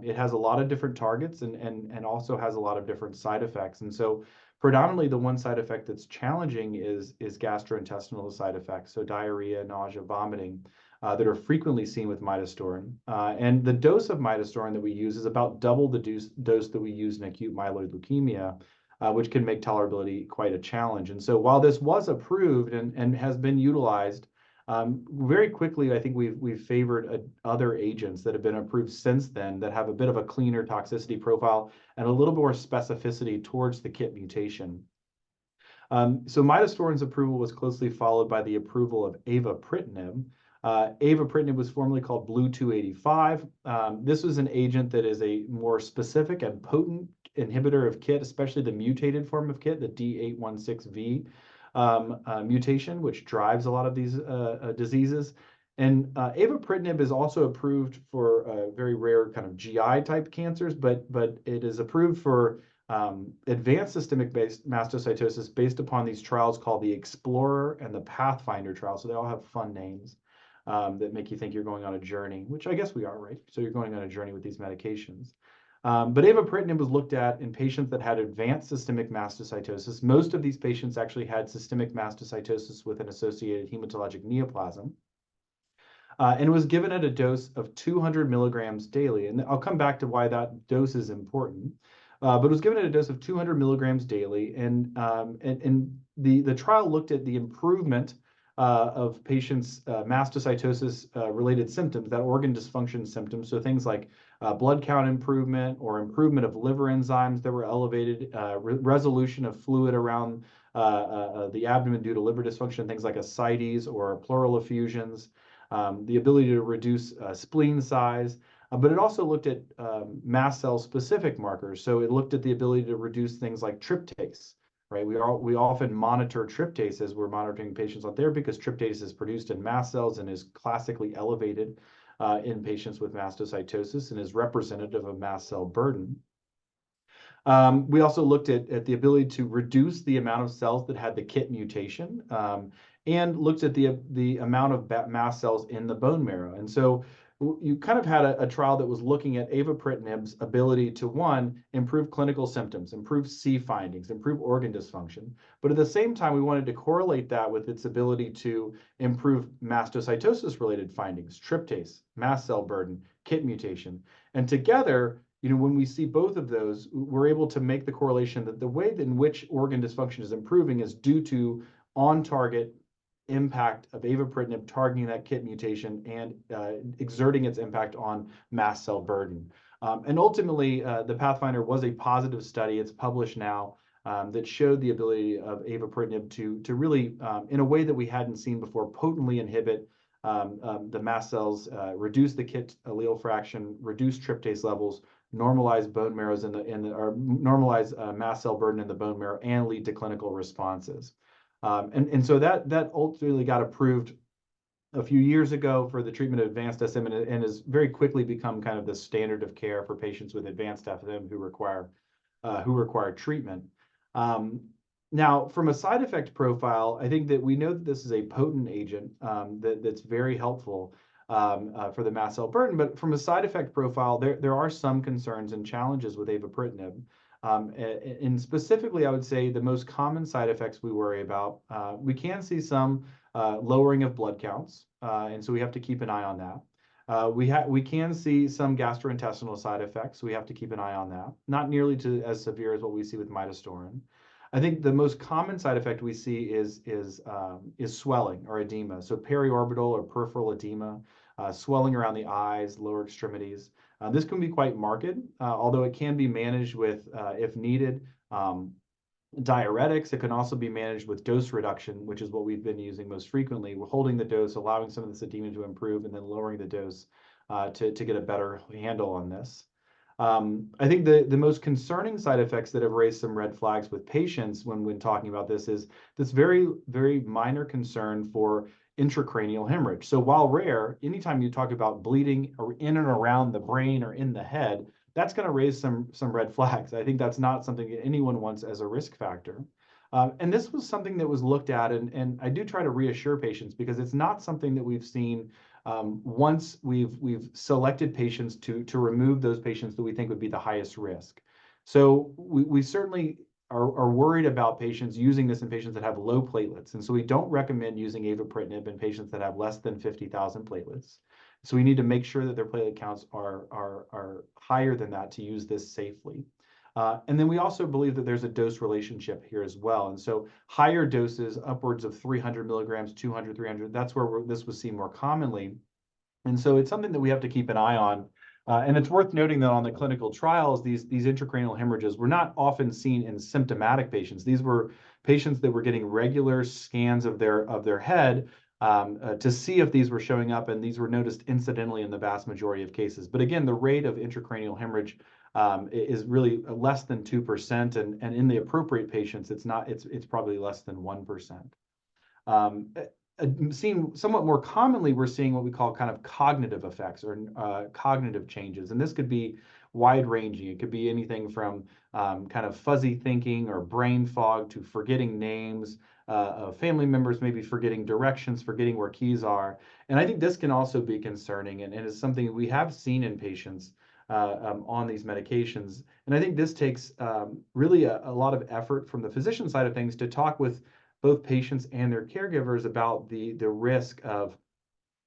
It has a lot of different targets and also has a lot of different side effects. And so predominantly the one side effect that's challenging is gastrointestinal side effects, so diarrhea, nausea, vomiting, that are frequently seen with midostaurin. And the dose of midostaurin that we use is about double the dose that we use in acute myeloid leukemia, which can make tolerability quite a challenge. And so while this was approved and has been utilized, very quickly, I think we've favored other agents that have been approved since then that have a bit of a cleaner toxicity profile and a little more specificity towards the KIT mutation. So midostaurin's approval was closely followed by the approval of avapritinib. Avapritinib was formerly called BLU-285. This was an agent that is a more specific and potent inhibitor of KIT, especially the mutated form of KIT, the D816V mutation, which drives a lot of these diseases. And avapritinib is also approved for very rare kind of GI type cancers, but it is approved for advanced systemic mastocytosis based upon these trials called the Explorer and the Pathfinder trial. So they all have fun names that make you think you're going on a journey, which I guess we are, right? So you're going on a journey with these medications. But avapritinib was looked at in patients that had advanced systemic mastocytosis. Most of these patients actually had systemic mastocytosis with an associated hematologic neoplasm. And was given at a dose of 200 milligrams daily. And I'll come back to why that dose is important. But it was given at a dose of 200 milligrams daily. And the trial looked at the improvement of patients' mastocytosis related symptoms, that organ dysfunction symptoms. So things like blood count improvement or improvement of liver enzymes that were elevated, resolution of fluid around the abdomen due to liver dysfunction, things like ascites or pleural effusions, the ability to reduce spleen size. But it also looked at mast cell specific markers. So it looked at the ability to reduce things like tryptase. Right, we often monitor tryptase as we're monitoring patients on therapy because tryptase is produced in mast cells and is classically elevated in patients with mastocytosis and is representative of mast cell burden. We also looked at the ability to reduce the amount of cells that had the KIT mutation. and looked at the amount of mast cells in the bone marrow. And so you kind of had a trial that was looking at avapritinib's ability to, one, improve clinical symptoms, improve C findings, improve organ dysfunction. But at the same time, we wanted to correlate that with its ability to improve mastocytosis-related findings, tryptase, mast cell burden, KIT mutation. And together, when we see both of those, we're able to make the correlation that the way in which organ dysfunction is improving is due to on-target impact of avapritinib targeting that KIT mutation and exerting its impact on mast cell burden. And ultimately, the Pathfinder was a positive study. It's published now that showed the ability of avapritinib to really, in a way that we hadn't seen before, potently inhibit the mast cells, reduce the KIT allele fraction, reduce tryptase levels, normalize bone marrows or normalize mast cell burden in the bone marrow, and lead to clinical responses. And so that ultimately got approved a few years ago for the treatment of advanced SM and has very quickly become kind of the standard of care for patients with advanced SM who require treatment. Now, from a side effect profile, I think that we know that this is a potent agent that's very helpful for the mast cell burden. But from a side effect profile, there are some concerns and challenges with avapritinib. And specifically, I would say the most common side effects we worry about, we can see some lowering of blood counts, and so we have to keep an eye on that. We can see some gastrointestinal side effects, so we have to keep an eye on that. Not nearly as severe as what we see with midostaurin. I think the most common side effect we see is swelling or edema, so periorbital or peripheral edema, swelling around the eyes, lower extremities. This can be quite marked, although it can be managed with, if needed, diuretics. It can also be managed with dose reduction, which is what we've been using most frequently. We're holding the dose, allowing some of this edema to improve, and then lowering the dose to get a better handle on this. I think the most concerning side effects that have raised some red flags with patients when talking about this is this very, very minor concern for intracranial hemorrhage. So while rare, anytime you talk about bleeding or in and around the brain or in the head, that's going to raise some red flags. I think that's not something that anyone wants as a risk factor. And this was something that was looked at, and I do try to reassure patients because it's not something that we've seen once we've selected patients to remove those patients that we think would be the highest risk. So we certainly are worried about patients using this in patients that have low platelets. And so we don't recommend using avapritinib in patients that have less than 50,000 platelets. So we need to make sure that their platelet counts are higher than that to use this safely. And then we also believe that there's a dose relationship here as well. And so higher doses, upwards of 300 milligrams, 200, 300, that's where this was seen more commonly. And so it's something that we have to keep an eye on. And it's worth noting that on the clinical trials, these intracranial hemorrhages were not often seen in symptomatic patients. These were patients that were getting regular scans of their head to see if these were showing up, and these were noticed incidentally in the vast majority of cases. But again, the rate of intracranial hemorrhage is really less than 2%, and in the appropriate patients, it's probably less than 1%. Seen somewhat more commonly, we're seeing what we call kind of cognitive effects or cognitive changes. And this could be wide ranging. It could be anything from kind of fuzzy thinking or brain fog to forgetting names of family members, maybe forgetting directions, forgetting where keys are. And I think this can also be concerning and is something we have seen in patients on these medications. And I think this takes really a lot of effort from the physician side of things to talk with both patients and their caregivers about the risk of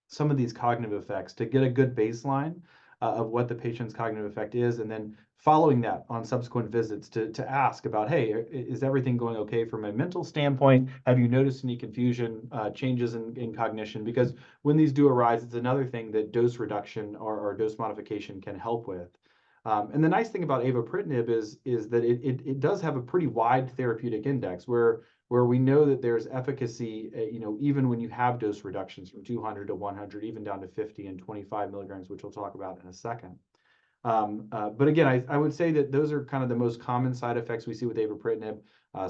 some of these cognitive effects to get a good baseline of what the patient's cognitive effect is, and then following that on subsequent visits to ask about, hey, is everything going okay from a mental standpoint? Have you noticed any confusion, changes in cognition? Because when these do arise, it's another thing that dose reduction or dose modification can help with. And the nice thing about avapritinib is that it does have a pretty wide therapeutic index where we know that there's efficacy, even when you have dose reductions from 200 to 100, even down to 50 and 25 milligrams, which we'll talk about in a second. But again, I would say that those are kind of the most common side effects we see with avapritinib: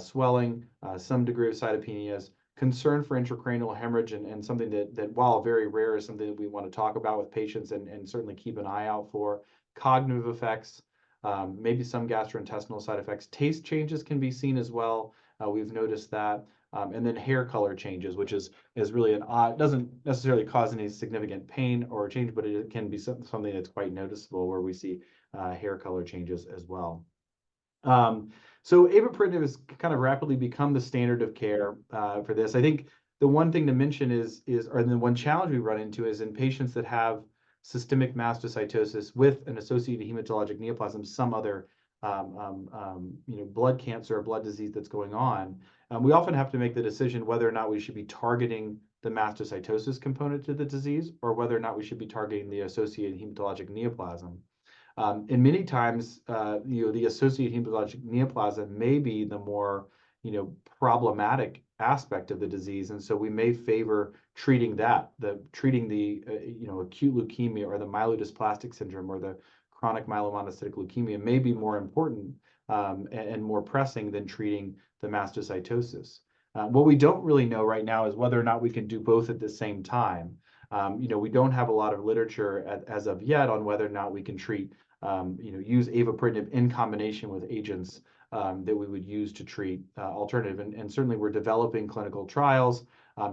swelling, some degree of cytopenias, concern for intracranial hemorrhage, and something that while very rare, is something that we want to talk about with patients and certainly keep an eye out for. Cognitive effects, maybe some gastrointestinal side effects. Taste changes can be seen as well. We've noticed that. and then hair color changes, which is really an odd, doesn't necessarily cause any significant pain or change, but it can be something that's quite noticeable where we see hair color changes as well. So avapritinib has kind of rapidly become the standard of care for this. I think the one thing to mention or the one challenge we run into is in patients that have systemic mastocytosis with an associated hematologic neoplasm, some other blood cancer or blood disease that's going on. We often have to make the decision whether or not we should be targeting the mastocytosis component to the disease or whether or not we should be targeting the associated hematologic neoplasm. And many times, the associated hematologic neoplasm may be the more, problematic aspect of the disease, and so we may favor treating that, treating the, acute leukemia or the myelodysplastic syndrome or the chronic myelomonocytic leukemia may be more important and more pressing than treating the mastocytosis. What we don't really know right now is whether or not we can do both at the same time. We don't have a lot of literature as of yet on whether or not we can treat use avapritinib in combination with agents that we would use to treat alternative. And certainly we're developing clinical trials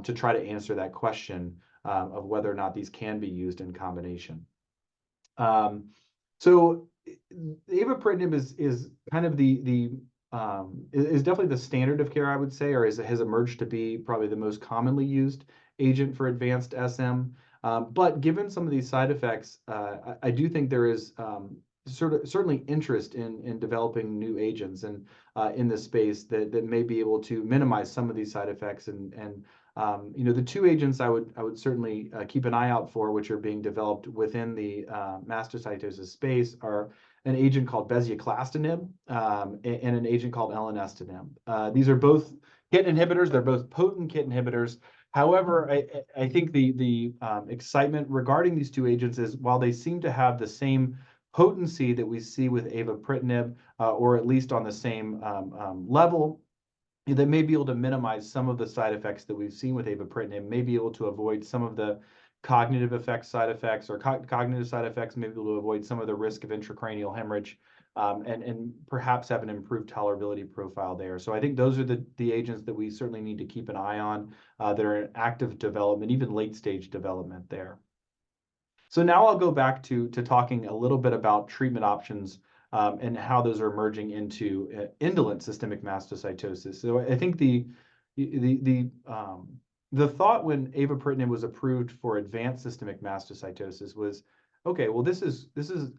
to try to answer that question of whether or not these can be used in combination. So avapritinib is kind of is definitely the standard of care, I would say, or has emerged to be probably the most commonly used agent for advanced SM. But given some of these side effects, I do think there is certainly interest in developing new agents and in this space that may be able to minimize some of these side effects. And the two agents I would certainly keep an eye out for, which are being developed within the mastocytosis space, are an agent called bezuclastinib and an agent called elenestinib. These are both KIT inhibitors. They're both potent KIT inhibitors. However, I think the excitement regarding these two agents is while they seem to have the same potency that we see with avapritinib, or at least on the same level, they may be able to minimize some of the side effects that we've seen with avapritinib, may be able to avoid some of the cognitive side effects, may be able to avoid some of the risk of intracranial hemorrhage, and perhaps have an improved tolerability profile there. So I think those are the agents that we certainly need to keep an eye on that are in active development, even late stage development there. So now I'll go back to talking a little bit about treatment options and how those are emerging into indolent systemic mastocytosis. So I think the thought when avapritinib was approved for advanced systemic mastocytosis was, okay, well, this is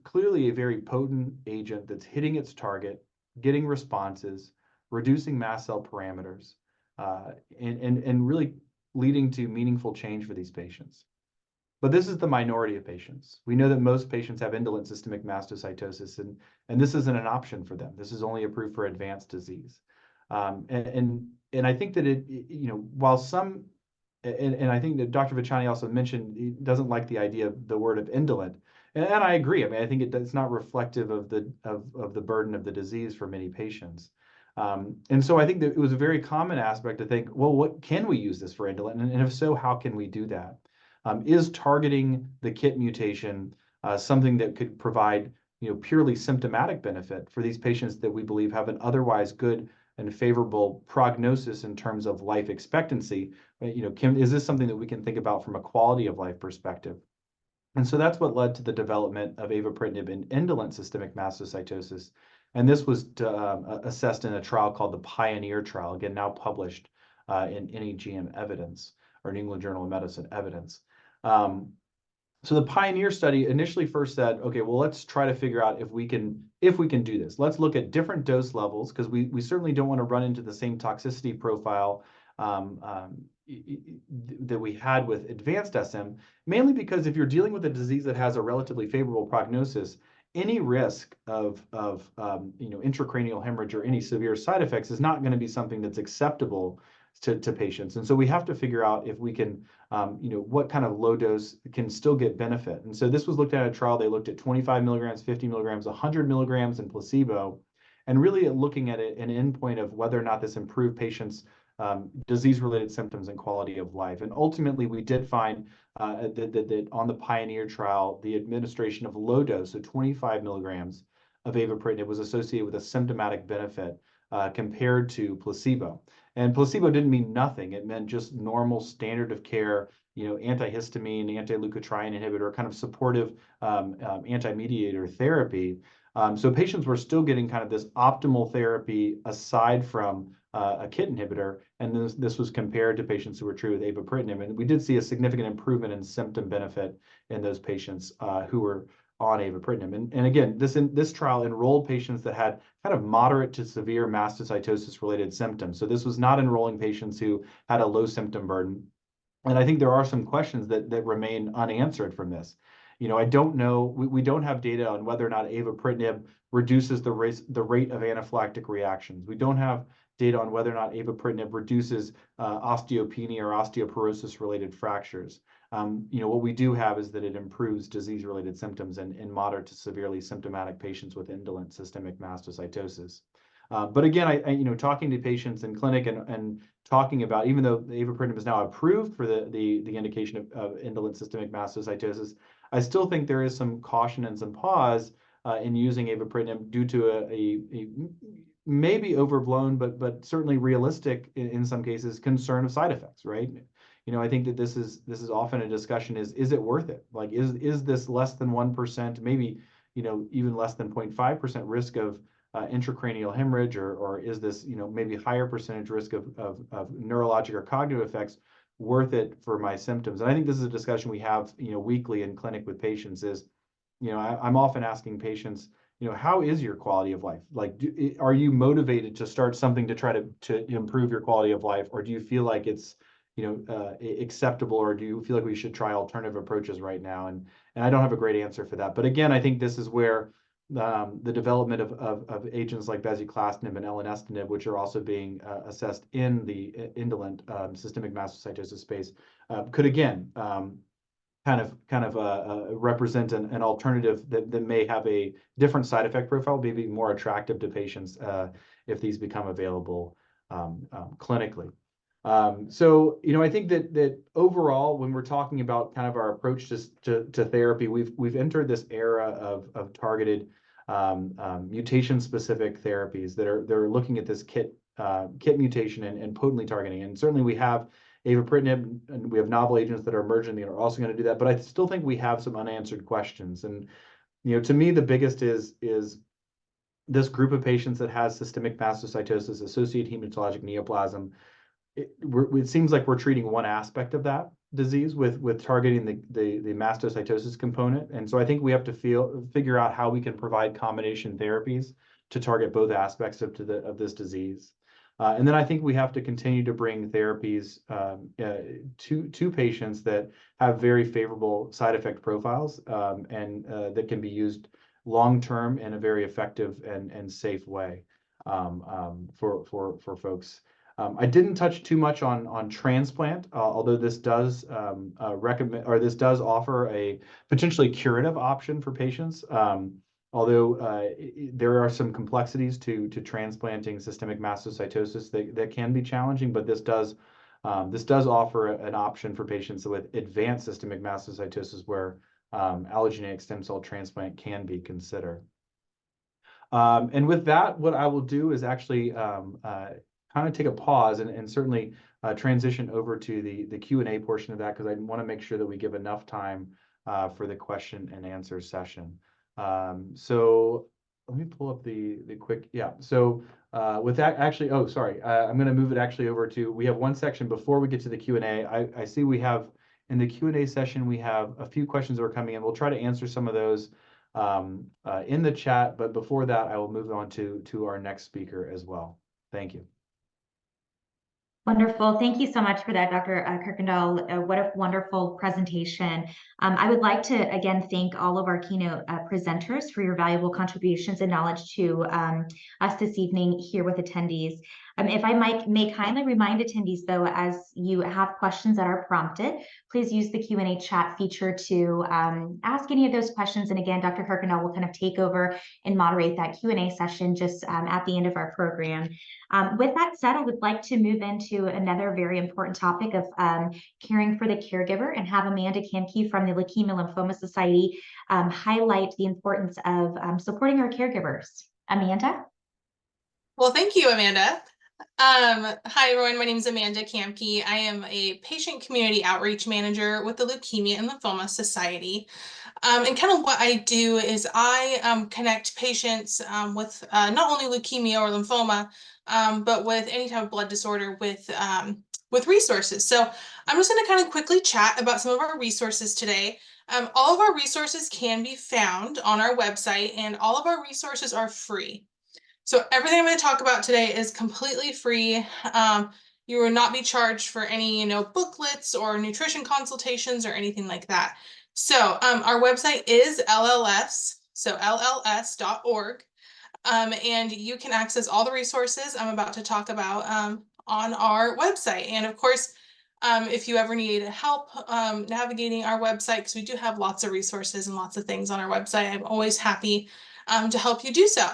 clearly a very potent agent that's hitting its target, getting responses, reducing mast cell parameters, and really leading to meaningful change for these patients. But this is the minority of patients. We know that most patients have indolent systemic mastocytosis, and this isn't an option for them. This is only approved for advanced disease. And I think that while some, and I think that Dr. Vachani also mentioned he doesn't like the idea of the word of indolent, and I agree. I mean, I think it's not reflective of the burden of the disease for many patients. And so I think that it was a very common aspect to think, well, what can we use this for indolent? And if so, how can we do that? Is targeting the KIT mutation something that could provide purely symptomatic benefit for these patients that we believe have an otherwise good and favorable prognosis in terms of life expectancy? Is this something that we can think about from a quality of life perspective? And so that's what led to the development of avapritinib in indolent systemic mastocytosis. And this was assessed in a trial called the Pioneer trial, again, now published in NEJM Evidence, or New England Journal of Medicine Evidence. So the Pioneer study initially first said, okay, well, let's try to figure out if we can do this. Let's look at different dose levels, because we certainly don't want to run into the same toxicity profile that we had with advanced SM, mainly because if you're dealing with a disease that has a relatively favorable prognosis, any risk of intracranial hemorrhage or any severe side effects is not going to be something that's acceptable to patients. And so we have to figure out if we can, what kind of low dose can still get benefit. And so this was looked at a trial. They looked at 25 milligrams, 50 milligrams, 100 milligrams and placebo, and really looking at an endpoint of whether or not this improved patients' disease-related symptoms and quality of life. And ultimately, we did find that on the Pioneer trial, the administration of low dose, so 25 milligrams of avapritinib, was associated with a symptomatic benefit compared to placebo. And placebo didn't mean nothing. It meant just normal standard of care, antihistamine, anti-leukotriene inhibitor, kind of supportive anti-mediator therapy. So patients were still getting kind of this optimal therapy aside from a KIT inhibitor, and this was compared to patients who were treated with avapritinib. And we did see a significant improvement in symptom benefit in those patients who were on avapritinib. And again, this trial enrolled patients that had kind of moderate to severe mastocytosis related symptoms. So this was not enrolling patients who had a low symptom burden. And I think there are some questions that remain unanswered from this. I don't know, we don't have data on whether or not avapritinib reduces the rate of anaphylactic reactions. We don't have data on whether or not avapritinib reduces osteopenia or osteoporosis related fractures. What we do have is that it improves disease-related symptoms in moderate to severely symptomatic patients with indolent systemic mastocytosis. But again, talking to patients in clinic and talking about, even though avapritinib is now approved for the indication of indolent systemic mastocytosis, I still think there is some caution and some pause in using avapritinib due to a maybe overblown, but certainly realistic in some cases, concern of side effects, right? I think that this is often a discussion is it worth it? Like, is this less than 1%, maybe, even less than 0.5% risk of intracranial hemorrhage, or is this, maybe higher percentage risk of neurologic or cognitive effects worth it for my symptoms? And I think this is a discussion we have, weekly in clinic with patients is, I'm often asking patients, how is your quality of life? Like, are you motivated to start something to try to improve your quality of life? Or do you feel like it's, acceptable, or do you feel like we should try alternative approaches right now? And I don't have a great answer for that. But again, I think this is where the development of agents like bezuclastinib and elenestinib, which are also being assessed in the indolent systemic mastocytosis space, could again kind of represent an alternative that may have a different side effect profile, maybe more attractive to patients if these become available clinically. So, I think that overall, when we're talking about kind of our approach to therapy, we've entered this era of targeted mutation-specific therapies that are looking at this KIT mutation and potently targeting. And certainly we have avapritinib, and we have novel agents that are emerging that are also going to do that. But I still think we have some unanswered questions. And to me, the biggest is this group of patients that has systemic mastocytosis, associated hematologic neoplasm. It seems like we're treating one aspect of that disease with targeting the mastocytosis component. And so I think we have to figure out how we can provide combination therapies to target both aspects of this disease. And then I think we have to continue to bring therapies to patients that have very favorable side effect profiles and that can be used long-term in a very effective and safe way for folks. I didn't touch too much on transplant, although this does offer a potentially curative option for patients. Although there are some complexities to transplanting systemic mastocytosis that can be challenging, but this does offer an option for patients with advanced systemic mastocytosis where allogeneic stem cell transplant can be considered. And with that, what I will do is actually kind of take a pause and certainly transition over to the Q&A portion of that, because I want to make sure that we give enough time for the question and answer session. So let me pull up the quick, yeah. So with that, actually, oh, sorry, I'm going to move it actually over to, we have one section before we get to the Q&A. I see we have, in the Q&A session, we have a few questions that are coming in. We'll try to answer some of those in the chat, but before that, I will move on to our next speaker as well. Thank you. Wonderful. Thank you so much for that, Dr. Kuykendall. What a wonderful presentation. I would like to, again, thank all of our keynote presenters for your valuable contributions and knowledge to us this evening here with attendees. If I may kindly remind attendees, though, as you have questions that are prompted, please use the Q&A chat feature to ask any of those questions. And again, Dr. Kuykendall will kind of take over and moderate that Q&A session just at the end of our program. With that said, I would like to move into another very important topic of caring for the caregiver and have Amanda Kamke from the Leukemia Lymphoma Society highlight the importance of supporting our caregivers. Amanda? Well, thank you, Amanda. Hi, everyone. My name is Amanda Kamke. I am a patient community outreach manager with the Leukemia and Lymphoma Society. And kind of what I do is I connect patients with not only leukemia or lymphoma, but with any type of blood disorder with resources. So I'm just going to kind of quickly chat about some of our resources today. All of our resources can be found on our website, and all of our resources are free. So everything I'm going to talk about today is completely free. You will not be charged for any, booklets or nutrition consultations or anything like that. So our website is LLS, so lls.org. And you can access all the resources I'm about to talk about on our website. And of course, if you ever need help navigating our website, because we do have lots of resources and lots of things on our website, I'm always happy to help you do so.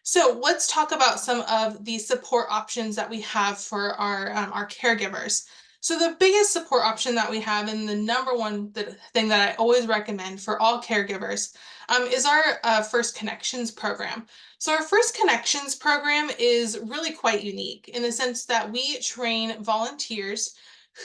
So let's talk about some of the support options that we have for our caregivers. So the biggest support option that we have, and the number one thing that I always recommend for all caregivers, is our First Connections program. So our First Connections program is really quite unique in the sense that we train volunteers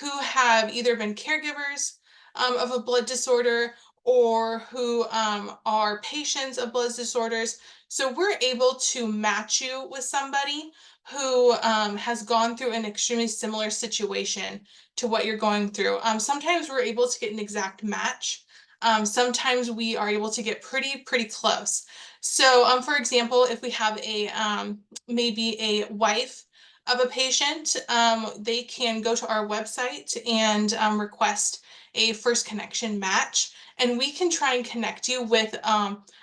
who have either been caregivers of a blood disorder or who are patients of blood disorders. So we're able to match you with somebody who has gone through an extremely similar situation to what you're going through. Sometimes we're able to get an exact match. Sometimes we are able to get pretty close. So for example, if we have maybe a wife of a patient, they can go to our website and request a First Connection match, and we can try and connect you with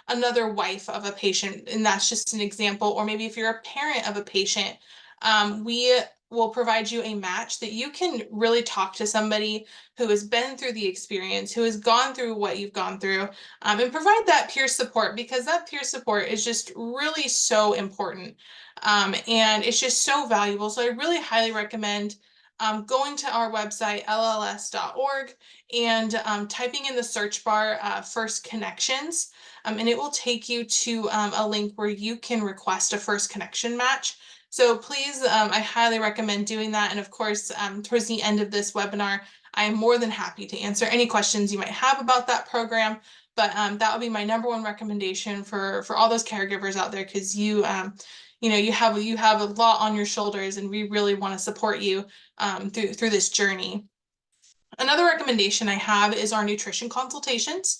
another wife of a patient, and that's just an example. Or maybe if you're a parent of a patient, we will provide you a match that you can really talk to somebody who has been through the experience, who has gone through what you've gone through, and provide that peer support, because that peer support is just really so important. And it's just so valuable. So I really highly recommend going to our website, lls.org, and typing in the search bar First Connections, and it will take you to a link where you can request a First Connection match. So please, I highly recommend doing that. And of course, towards the end of this webinar, I am more than happy to answer any questions you might have about that program. But that would be my number one recommendation for all those caregivers out there, because you have a lot on your shoulders, and we really want to support you through this journey. Another recommendation I have is our nutrition consultations.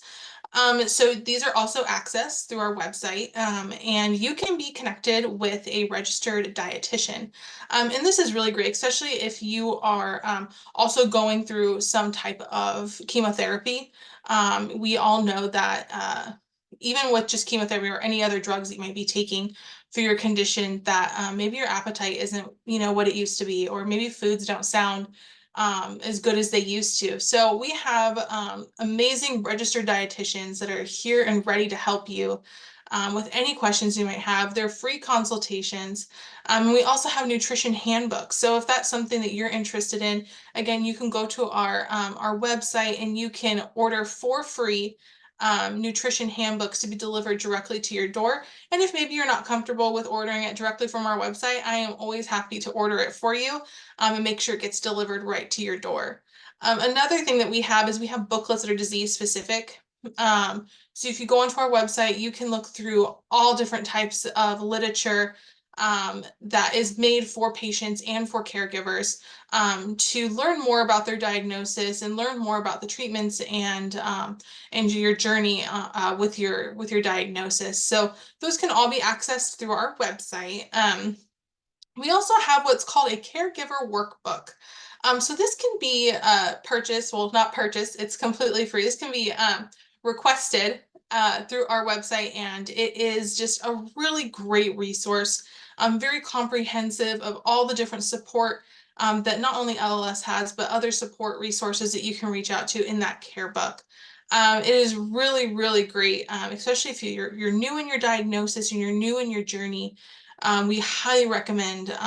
So these are also accessed through our website, and you can be connected with a registered dietitian. And this is really great, especially if you are also going through some type of chemotherapy. We all know that even with just chemotherapy or any other drugs that you might be taking for your condition, that maybe your appetite isn't, what it used to be, or maybe foods don't sound as good as they used to. So we have amazing registered dietitians that are here and ready to help you with any questions you might have. They're free consultations. We also have nutrition handbooks. So if that's something that you're interested in, again, you can go to our website and you can order for free nutrition handbooks to be delivered directly to your door. And if maybe you're not comfortable with ordering it directly from our website, I am always happy to order it for you and make sure it gets delivered right to your door. Another thing that we have is we have booklets that are disease specific. So if you go onto our website, you can look through all different types of literature that is made for patients and for caregivers to learn more about their diagnosis and learn more about the treatments and your journey with your diagnosis. So those can all be accessed through our website. We also have what's called a caregiver workbook. So this can be purchased, well, not purchased, it's completely free. This can be requested through our website, and it is just a really great resource, very comprehensive of all the different support that not only LLS has, but other support resources that you can reach out to in that care book. It is really great, especially if you're new in your diagnosis and you're new in your journey. We highly recommend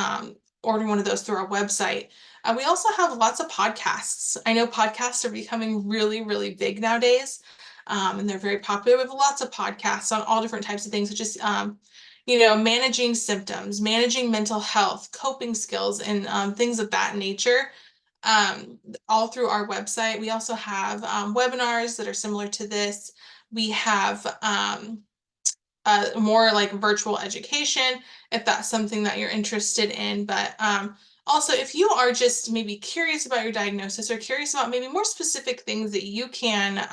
ordering one of those through our website. We also have lots of podcasts. I know podcasts are becoming really big nowadays, and they're very popular. We have lots of podcasts on all different types of things, such as managing symptoms, managing mental health, coping skills, and things of that nature, all through our website. We also have webinars that are similar to this. We have more like virtual education, if that's something that you're interested in. But also, if you are just maybe curious about your diagnosis or curious about maybe more specific things that you can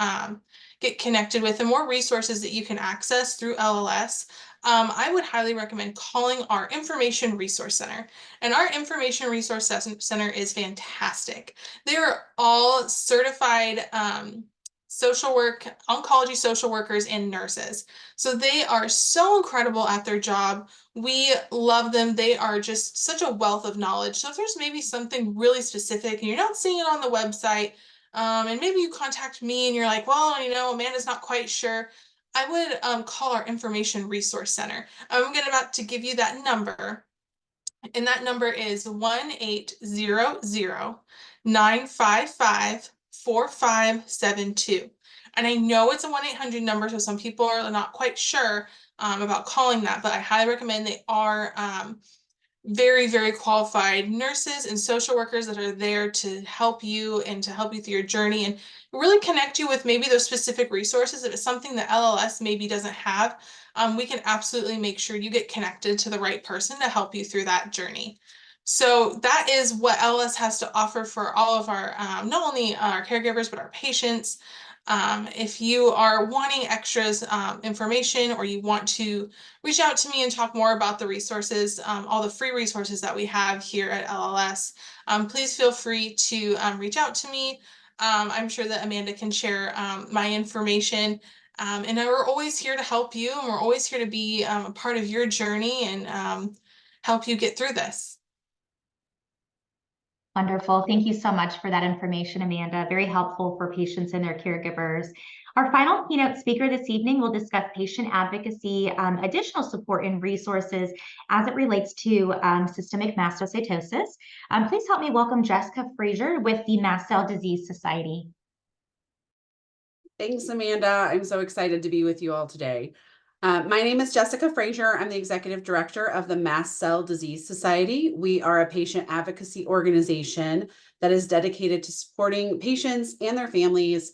get connected with and more resources that you can access through LLS, I would highly recommend calling our Information Resource Center. And our Information Resource Center is fantastic. They are all certified oncology social workers and nurses. So they are so incredible at their job. We love them. They are just such a wealth of knowledge. So if there's maybe something really specific and you're not seeing it on the website, and maybe you contact me and you're like, well, Amanda's not quite sure, I would call our Information Resource Center. I'm about to give you that number. And that number is 1-800-955-4572. And I know it's a 1-800 number, so some people are not quite sure about calling that, but I highly recommend. They are very, very qualified nurses and social workers that are there to help you and to help you through your journey and really connect you with maybe those specific resources. If it's something that LLS maybe doesn't have, we can absolutely make sure you get connected to the right person to help you through that journey. So that is what LLS has to offer for all of our, not only our caregivers, but our patients. If you are wanting extras information, or you want to reach out to me and talk more about the resources, all the free resources that we have here at LLS, please feel free to reach out to me. I'm sure that Amanda can share my information. And we're always here to help you, and we're always here to be a part of your journey and help you get through this. Wonderful. Thank you so much for that information, Amanda. Very helpful for patients and their caregivers. Our final keynote speaker this evening will discuss patient advocacy, additional support and resources as it relates to systemic mastocytosis. Please help me welcome Jessica Frazier with the Mast Cell Disease Society. Thanks, Amanda. I'm so excited to be with you all today. My name is Jessica Frazier. I'm the Executive Director of the Mast Cell Disease Society. We are a patient advocacy organization that is dedicated to supporting patients and their families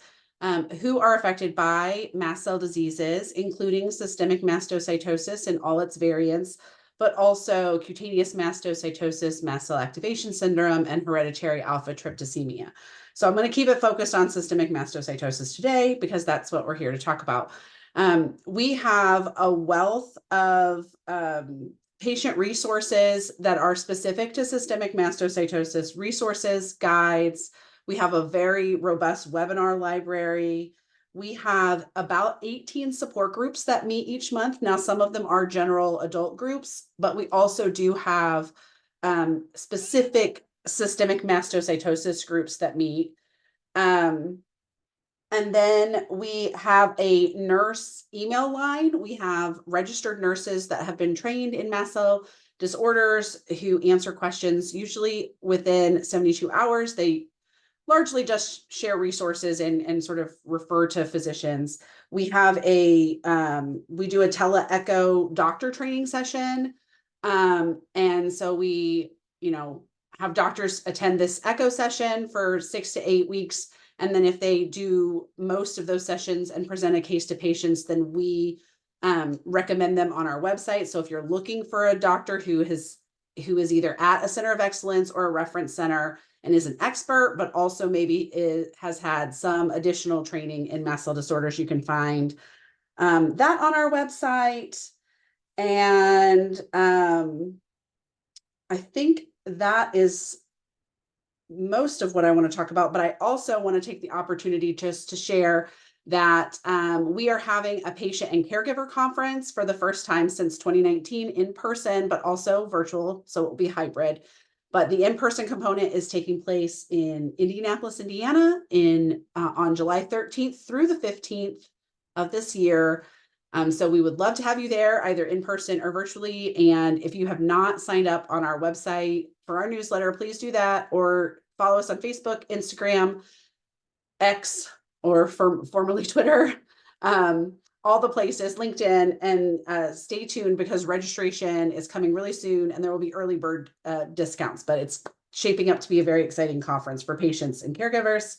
who are affected by mast cell diseases, including systemic mastocytosis and all its variants, but also cutaneous mastocytosis, mast cell activation syndrome, and hereditary alpha tryptosemia. So I'm going to keep it focused on systemic mastocytosis today because that's what we're here to talk about. We have a wealth of patient resources that are specific to systemic mastocytosis, resources, guides. We have a very robust webinar library. We have about 18 support groups that meet each month. Now, some of them are general adult groups, but we also do have specific systemic mastocytosis groups that meet. And then we have a nurse email line. We have registered nurses that have been trained in mast cell disorders who answer questions usually within 72 hours. They largely just share resources and sort of refer to physicians. We have we do a tele-echo doctor training session. And so we, have doctors attend this echo session for 6 to 8 weeks. And then if they do most of those sessions and present a case to patients, then we recommend them on our website. So if you're looking for a doctor who is either at a center of excellence or a reference center and is an expert, but also maybe has had some additional training in mast cell disorders, you can find that on our website. And I think that is most of what I want to talk about, but I also want to take the opportunity just to share that we are having a patient and caregiver conference for the first time since 2019 in person, but also virtual, so it will be hybrid. But the in-person component is taking place in Indianapolis, Indiana on July 13th through the 15th of this year. So we would love to have you there, either in person or virtually. And if you have not signed up on our website for our newsletter, please do that, or follow us on Facebook, Instagram, X, or formerly Twitter. all the places, LinkedIn, and stay tuned because registration is coming really soon and there will be early bird discounts, but it's shaping up to be a very exciting conference for patients and caregivers.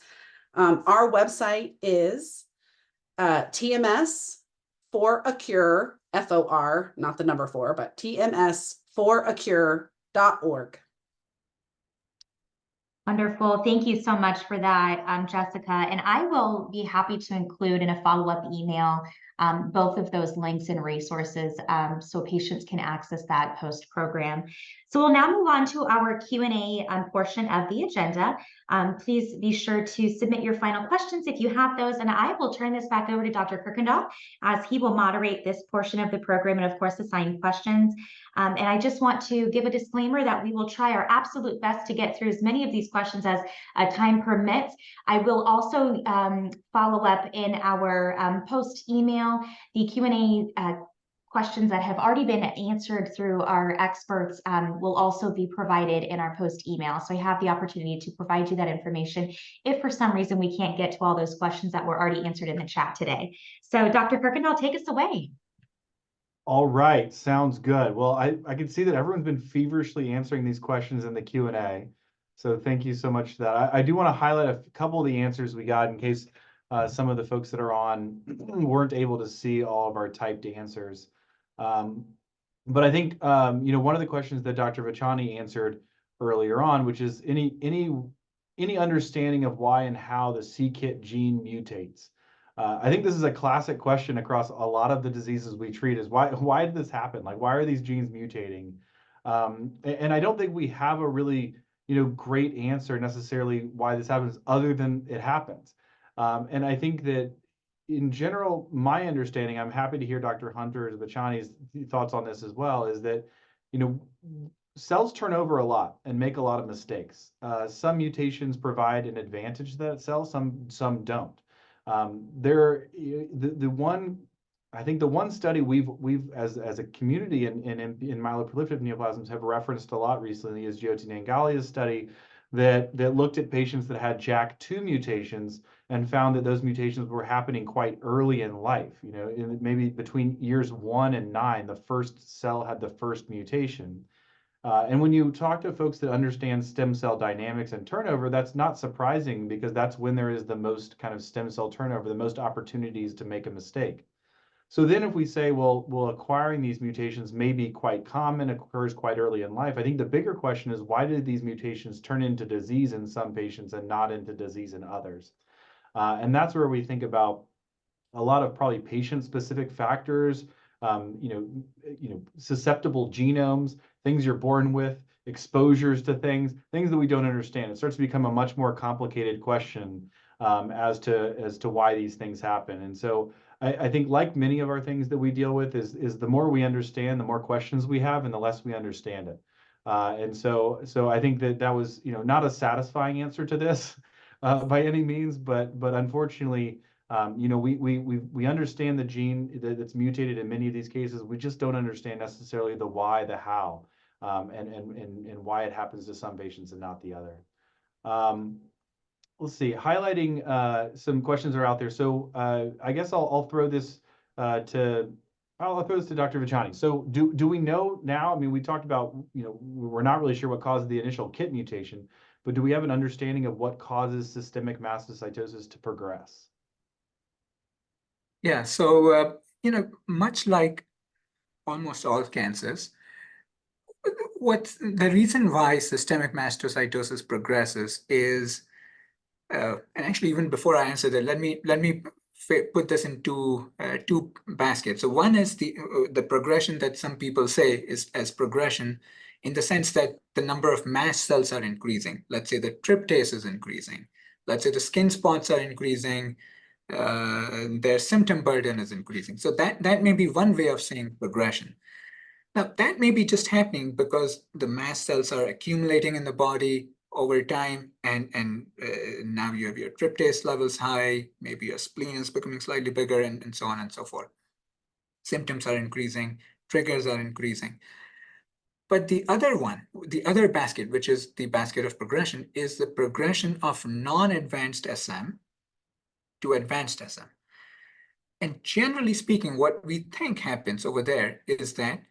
Our website is TMS for a cure, FOR, not the number 4, but TMS4acure.org. Wonderful. Thank you so much for that, Jessica. And I will be happy to include in a follow-up email both of those links and resources so patients can access that post-program. So we'll now move on to our Q&A portion of the agenda. Please be sure to submit your final questions if you have those, and I will turn this back over to Dr. Kirkendall as he will moderate this portion of the program and, of course, assign questions. And I just want to give a disclaimer that we will try our absolute best to get through as many of these questions as time permits. I will also follow up in our post email, the Q&A questions that have already been answered through our experts will also be provided in our post email. So I have the opportunity to provide you that information if for some reason we can't get to all those questions that were already answered in the chat today. So Dr. Kirkendall, take us away. All right, sounds good. Well, I can see that everyone's been feverishly answering these questions in the Q&A. So thank you so much for that. I do want to highlight a couple of the answers we got in case some of the folks that are on weren't able to see all of our typed answers. But I think, one of the questions that Dr. Vachani answered earlier on, which is any understanding of why and how the c-KIT gene mutates. I think this is a classic question across a lot of the diseases we treat is why did this happen? Like, why are these genes mutating? And I don't think we have a really, great answer necessarily why this happens other than it happens. And I think that in general, my understanding, I'm happy to hear Dr. Hunter Vachani's thoughts on this as well, is that, cells turn over a lot and make a lot of mistakes. Some mutations provide an advantage to that cell, some don't. I think the one study we've as a community in myeloproliferative neoplasms have referenced a lot recently is Jyoti Nangalia's study that looked at patients that had JAK2 mutations and found that those mutations were happening quite early in life. Maybe between years 1 and 9, the first cell had the first mutation. And when you talk to folks that understand stem cell dynamics and turnover, that's not surprising because that's when there is the most kind of stem cell turnover, the most opportunities to make a mistake. So then if we say, well, acquiring these mutations may be quite common, occurs quite early in life, I think the bigger question is why did these mutations turn into disease in some patients and not into disease in others? And that's where we think about a lot of probably patient-specific factors, susceptible genomes, things you're born with, exposures to things that we don't understand. It starts to become a much more complicated question as to why these things happen. And so I think like many of our things that we deal with is the more we understand, the more questions we have and the less we understand it. And so I think that was, not a satisfying answer to this by any means, but unfortunately, we understand the gene that's mutated in many of these cases. We just don't understand necessarily the why, the how, and why it happens to some patients and not the other. Let's see, highlighting some questions are out there. So I guess I'll throw this to Dr. Vachani. So do we know now? I mean, we talked about, we're not really sure what caused the initial KIT mutation, but do we have an understanding of what causes systemic mastocytosis to progress? Yeah, so, much like almost all cancers, what's the reason why systemic mastocytosis progresses is, and actually even before I answer that, let me put this into two baskets. So one is the progression that some people say is as progression in the sense that the number of mast cells are increasing. Let's say the tryptase is increasing. Let's say the skin spots are increasing. Their symptom burden is increasing. So that may be one way of saying progression. Now, that may be just happening because the mast cells are accumulating in the body over time, and now you have your tryptase levels high, maybe your spleen is becoming slightly bigger, and so on and so forth. Symptoms are increasing, triggers are increasing. But the other basket, which is the basket of progression, is the progression of non-advanced SM to advanced SM. And generally speaking, what we think happens over there is that,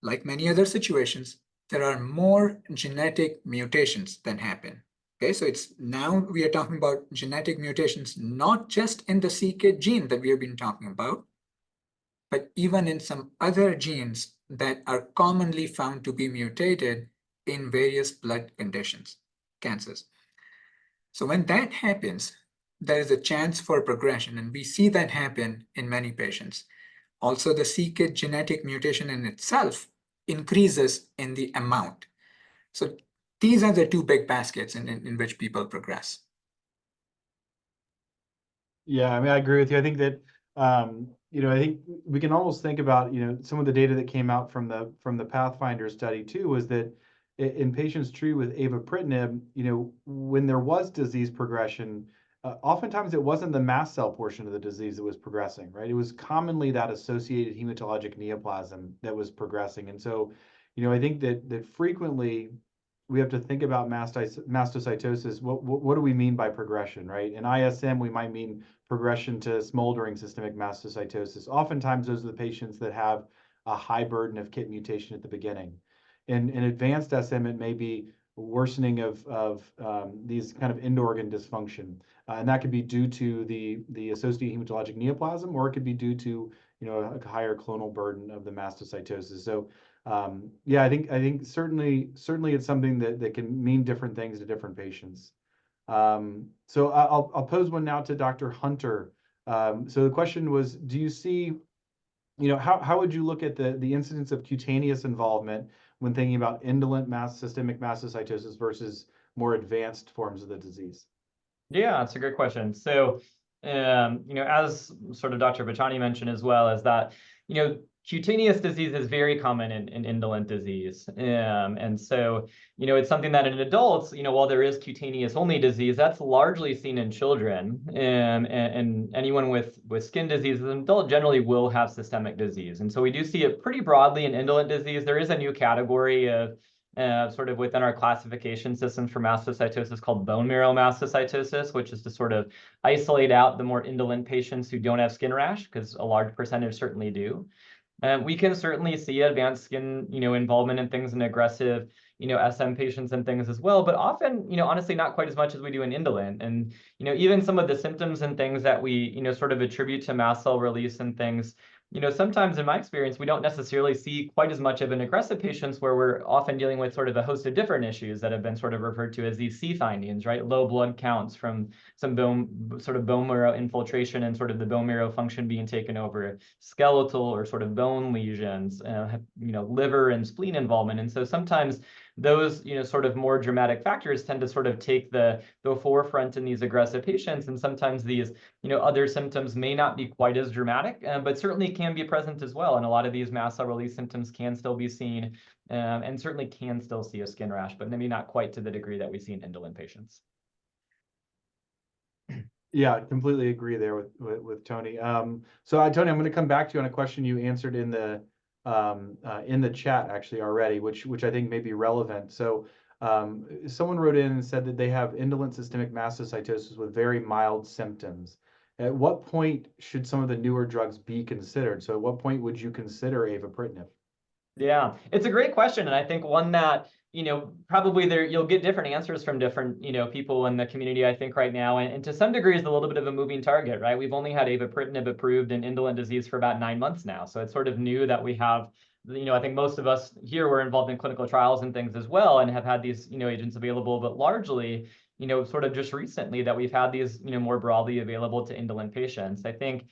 like many other situations, there are more genetic mutations than happen. Okay, so it's now we are talking about genetic mutations, not just in the c-KIT gene that we have been talking about, but even in some other genes that are commonly found to be mutated in various blood conditions, cancers. So when that happens, there is a chance for progression, and we see that happen in many patients. Also, the c-KIT genetic mutation in itself increases in the amount. So these are the two big baskets in which people progress. Yeah, I mean, I agree with you. I think that, I think we can almost think about, some of the data that came out from the Pathfinder study too, was that in patients treated with avapritinib, when there was disease progression, oftentimes it wasn't the mast cell portion of the disease that was progressing, right? It was commonly that associated hematologic neoplasm that was progressing. And so, I think that frequently we have to think about mastocytosis. What do we mean by progression, right? In ISM, we might mean progression to smoldering systemic mastocytosis. Oftentimes, those are the patients that have a high burden of KIT mutation at the beginning. In advanced SM, it may be worsening of these kind of end organ dysfunction, and that could be due to the associated hematologic neoplasm, or it could be due to a higher clonal burden of the mastocytosis. So yeah, I think certainly it's something that can mean different things to different patients. So I'll pose one now to Dr. Hunter. So the question was, do you see, how would you look at the incidence of cutaneous involvement when thinking about indolent systemic mastocytosis versus more advanced forms of the disease? Yeah, that's a great question. So, as sort of Dr. Bachani mentioned as well, is that, cutaneous disease is very common in indolent disease. And so, it's something that in adults, while there is cutaneous only disease, that's largely seen in children. And anyone with skin disease as an adult generally will have systemic disease. And so we do see it pretty broadly in indolent disease. There is a new category of sort of within our classification system for mastocytosis called bone marrow mastocytosis, which is to sort of isolate out the more indolent patients who don't have skin rash, because a large percentage certainly do. We can certainly see advanced skin, involvement in things in aggressive, SM patients and things as well, but often, honestly, not quite as much as we do in indolent. And, even some of the symptoms and things that we, sort of attribute to mast cell release and things, sometimes in my experience, we don't necessarily see quite as much of in aggressive patients, where we're often dealing with sort of a host of different issues that have been sort of referred to as these C findings, right? Low blood counts from some bone marrow infiltration and sort of the bone marrow function being taken over, skeletal or sort of bone lesions, liver and spleen involvement. And so sometimes those, sort of more dramatic factors tend to sort of take the forefront in these aggressive patients. And sometimes these, other symptoms may not be quite as dramatic, but certainly can be present as well. And a lot of these mast cell release symptoms can still be seen, and certainly can still see a skin rash, but maybe not quite to the degree that we see in indolent patients. Yeah, I completely agree there with Tony. So Tony, I'm going to come back to you on a question you answered in the chat actually already, which I think may be relevant. So someone wrote in and said that they have indolent systemic mastocytosis with very mild symptoms. At what point should some of the newer drugs be considered? So at what point would you consider avapritinib? Yeah, it's a great question, and I think one that probably you'll get different answers from different people in the community, I think, right now, and to some degree is a little bit of a moving target, right? We've only had avapritinib approved in indolent disease for about 9 months now, so it's sort of new that we have. I think most of us here were involved in clinical trials and things as well, and have had these agents available, but largely sort of just recently that we've had these more broadly available to indolent patients. I think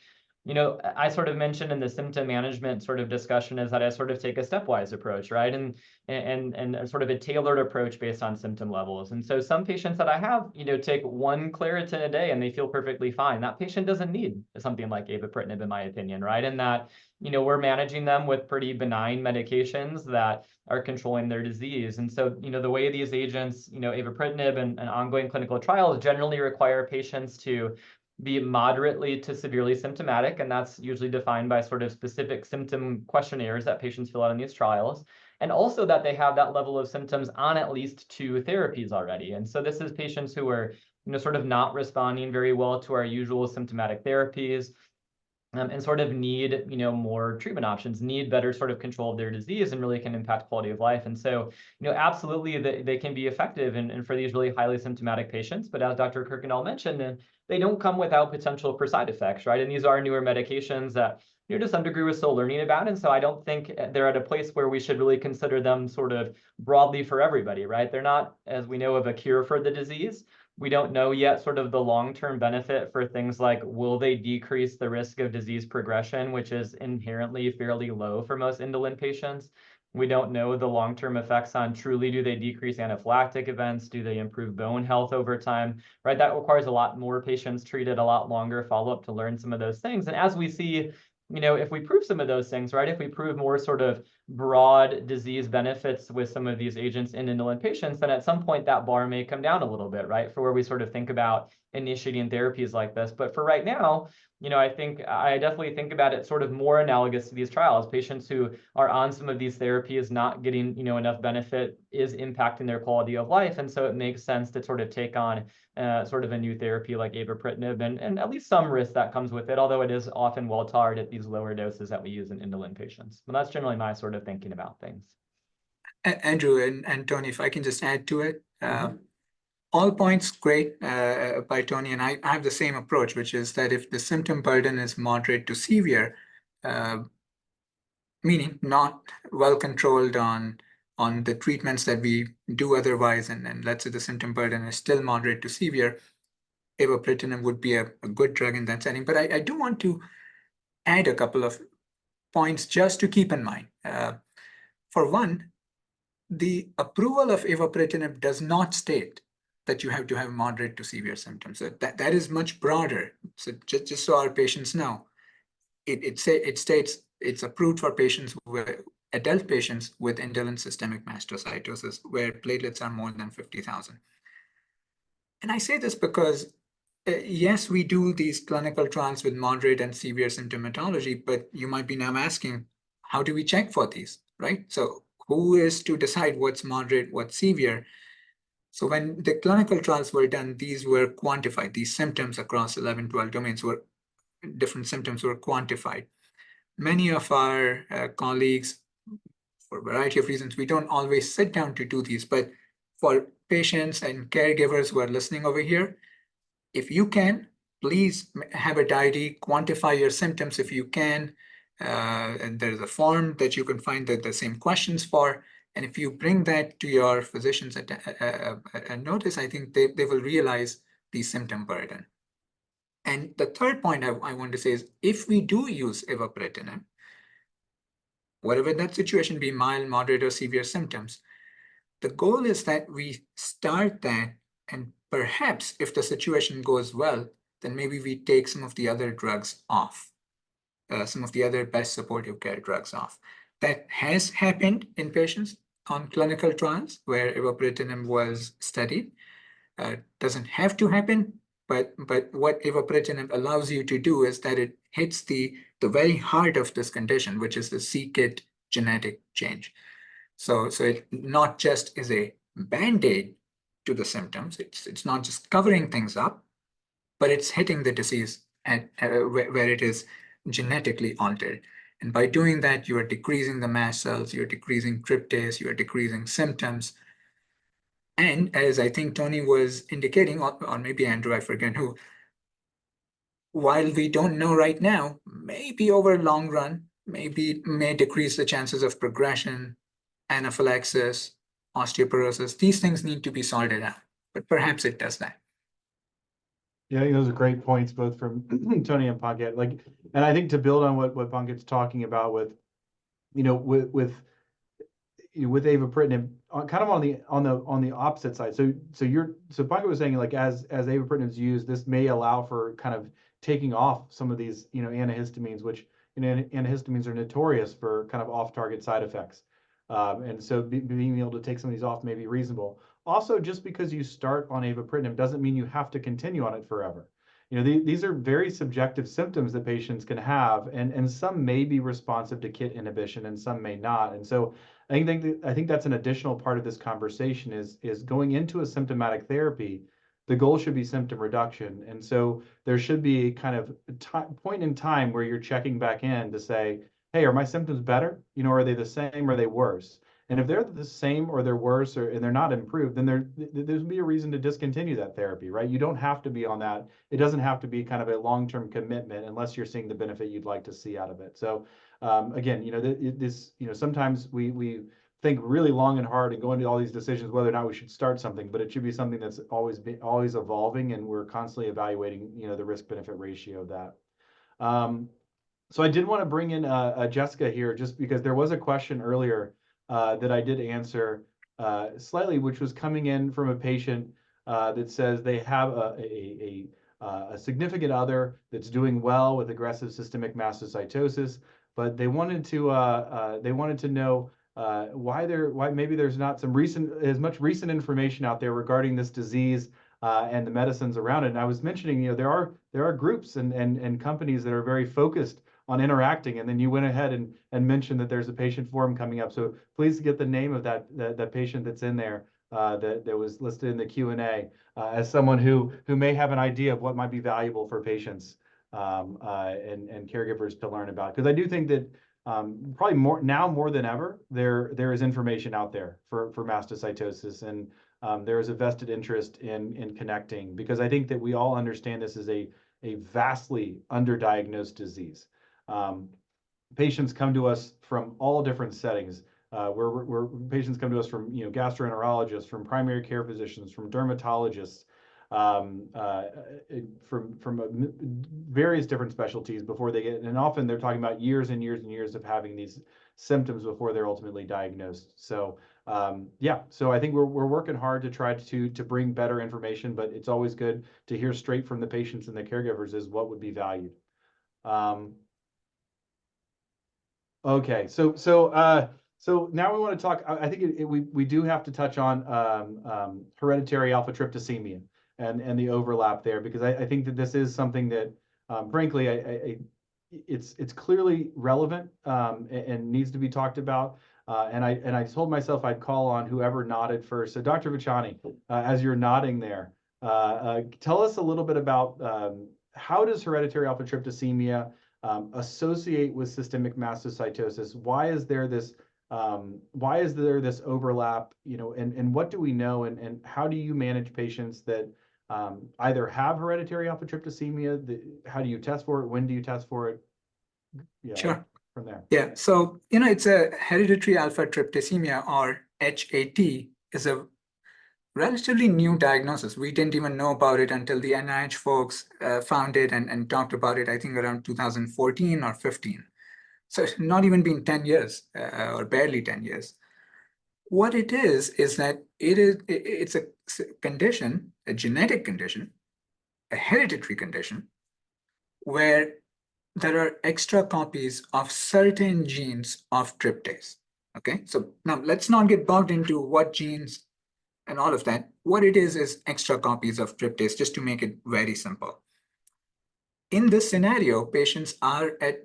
I sort of mentioned in the symptom management sort of discussion is that I sort of take a stepwise approach, right? And sort of a tailored approach based on symptom levels. And so some patients that I have, take 1 Claritin a day and they feel perfectly fine. That patient doesn't need something like avapritinib, in my opinion, right? And that, we're managing them with pretty benign medications that are controlling their disease. And so, the way these agents, avapritinib and ongoing clinical trials generally require patients to be moderately to severely symptomatic, and that's usually defined by sort of specific symptom questionnaires that patients fill out in these trials, and also that they have that level of symptoms on at least 2 therapies already. And so this is patients who are sort of not responding very well to our usual symptomatic therapies. and sort of need, more treatment options, need better sort of control of their disease, and really can impact quality of life. And so, absolutely they can be effective and for these really highly symptomatic patients. But as Dr. Kirkendall mentioned, they don't come without potential for side effects, right? And these are newer medications that, to some degree we're still learning about. And so I don't think they're at a place where we should really consider them sort of broadly for everybody, right? They're not, as we know, of a cure for the disease. We don't know yet sort of the long-term benefit for things like, will they decrease the risk of disease progression, which is inherently fairly low for most indolent patients. We don't know the long-term effects on truly, do they decrease anaphylactic events? Do they improve bone health over time, right? That requires a lot more patients treated, a lot longer follow-up to learn some of those things. And as we see, if we prove some of those things, right, if we prove more sort of broad disease benefits with some of these agents in indolent patients, then at some point that bar may come down a little bit, right, for where we sort of think about initiating therapies like this. But for right now, I definitely think about it sort of more analogous to these trials. Patients who are on some of these therapies not getting, enough benefit is impacting their quality of life. And so it makes sense to sort of take on sort of a new therapy like avapritinib, and at least some risk that comes with it, although it is often well tolerated at these lower doses that we use in indolent patients. But that's generally my sort of thinking about things. Andrew and Tony, if I can just add to it. All points great by Tony, and I have the same approach, which is that if the symptom burden is moderate to severe, meaning not well controlled on the treatments that we do otherwise, and let's say the symptom burden is still moderate to severe, avapritinib would be a good drug in that setting. But I do want to add a couple of points just to keep in mind. For one, the approval of avapritinib does not state that you have to have moderate to severe symptoms. So that is much broader. So just so our patients know, it states it's approved for patients adult patients with indolent systemic mastocytosis where platelets are more than 50,000. And I say this because yes, we do these clinical trials with moderate and severe symptomatology, but you might be now asking, how do we check for these, right? So who is to decide what's moderate, what's severe? So when the clinical trials were done, these were quantified. These symptoms across 11, 12 domains different symptoms were quantified. Many of our colleagues, for a variety of reasons, we don't always sit down to do these, but for patients and caregivers who are listening over here, if you can, please have a diary, quantify your symptoms if you can. And there's a form that you can find the same questions for. And if you bring that to your physicians and notice, I think they will realize the symptom burden. And the third point I want to say is, if we do use avapritinib, whatever that situation be, mild, moderate, or severe symptoms, the goal is that we start that, and perhaps if the situation goes well, then maybe we take some of the other drugs off, some of the other best supportive care drugs off. That has happened in patients on clinical trials where avapritinib was studied. Doesn't have to happen, but what avapritinib allows you to do is that it hits the very heart of this condition, which is the c-KIT genetic change. So it not just is a band-aid to the symptoms, it's not just covering things up, but it's hitting the disease at where it is genetically altered. And by doing that, you are decreasing the mast cells, you're decreasing tryptase, you're decreasing symptoms. And as I think Tony was indicating, or maybe Andrew, I forget who, while we don't know right now, maybe over long run, maybe it may decrease the chances of progression, anaphylaxis, osteoporosis. These things need to be sorted out, but perhaps it does that. Yeah, those are great points, both from Tony and Pankit. And I think to build on what Pankit's talking about with avapritinib, kind of on the opposite side. So Pankit was saying, like, as avapritinib is used, this may allow for kind of taking off some of these antihistamines, which antihistamines are notorious for kind of off-target side effects. And so being able to take some of these off may be reasonable. Also, just because you start on avapritinib doesn't mean you have to continue on it forever. These are very subjective symptoms that patients can have, and some may be responsive to KIT inhibition and some may not. And so I think that's an additional part of this conversation is going into a symptomatic therapy. the goal should be symptom reduction. And so there should be a kind of point in time where you're checking back in to say, hey, are my symptoms better? You know, are they the same or are they worse? And if they're the same or they're worse and they're not improved, then there's be a reason to discontinue that therapy, right? You don't have to be on that. It doesn't have to be kind of a long-term commitment unless you're seeing the benefit you'd like to see out of it. So again, you know, this, you know, sometimes we think really long and hard and go into all these decisions whether or not we should start something, but it should be something that's always evolving, and we're constantly evaluating, you know, the risk-benefit ratio of that. So I did want to bring in Jessica here, just because there was a question earlier that I did answer slightly, which was coming in from a patient that says they have a significant other that's doing well with aggressive systemic mastocytosis, but they wanted to know why maybe there's not as much recent information out there regarding this disease and the medicines around it. And I was mentioning, you know, there are groups and companies that are very focused on interacting, and then you went ahead and mentioned that there's a patient forum coming up. So please get the name of that patient that's in there that was listed in the Q&A as someone who may have an idea of what might be valuable for patients and caregivers to learn about. Because I do think that probably more than ever, there is information out there for mastocytosis, and there is a vested interest in connecting, because I think that we all understand this is a vastly underdiagnosed disease. Patients come to us from all different settings. Where patients come to us from, you know, gastroenterologists, from primary care physicians, from dermatologists, from various different specialties before they get, and often they're talking about years and years and years of having these symptoms before they're ultimately diagnosed. So yeah, so I think we're working hard to try to bring better information, but it's always good to hear straight from the patients and the caregivers is what would be valued. Okay, so now we want to talk. I think we do have to touch on hereditary alpha tryptophanemia and the overlap there, because I think that this is something that, frankly, it's clearly relevant and needs to be talked about. And I told myself I'd call on whoever nodded first. So Dr. Vachani, as you're nodding there, tell us a little bit about how does hereditary alpha tryptophanemia associate with systemic mastocytosis? Why is there this overlap, you know, and what do we know, and how do you manage patients that either have hereditary alpha tryptophanemia? How do you test for it? When do you test for it? Yeah, sure. From there. Yeah, so, you know, it's a hereditary alpha tryptophanemia, or HAT, is a relatively new diagnosis. We didn't even know about it until the NIH folks found it and talked about it, I think around 2014 or 15. So it's not even been 10 years or barely 10 years. What it is that it's a condition, a genetic condition, a hereditary condition, where there are extra copies of certain genes of tryptase. Okay, so now let's not get bogged into what genes and all of that. What it is extra copies of tryptase, just to make it very simple. In this scenario, patients are at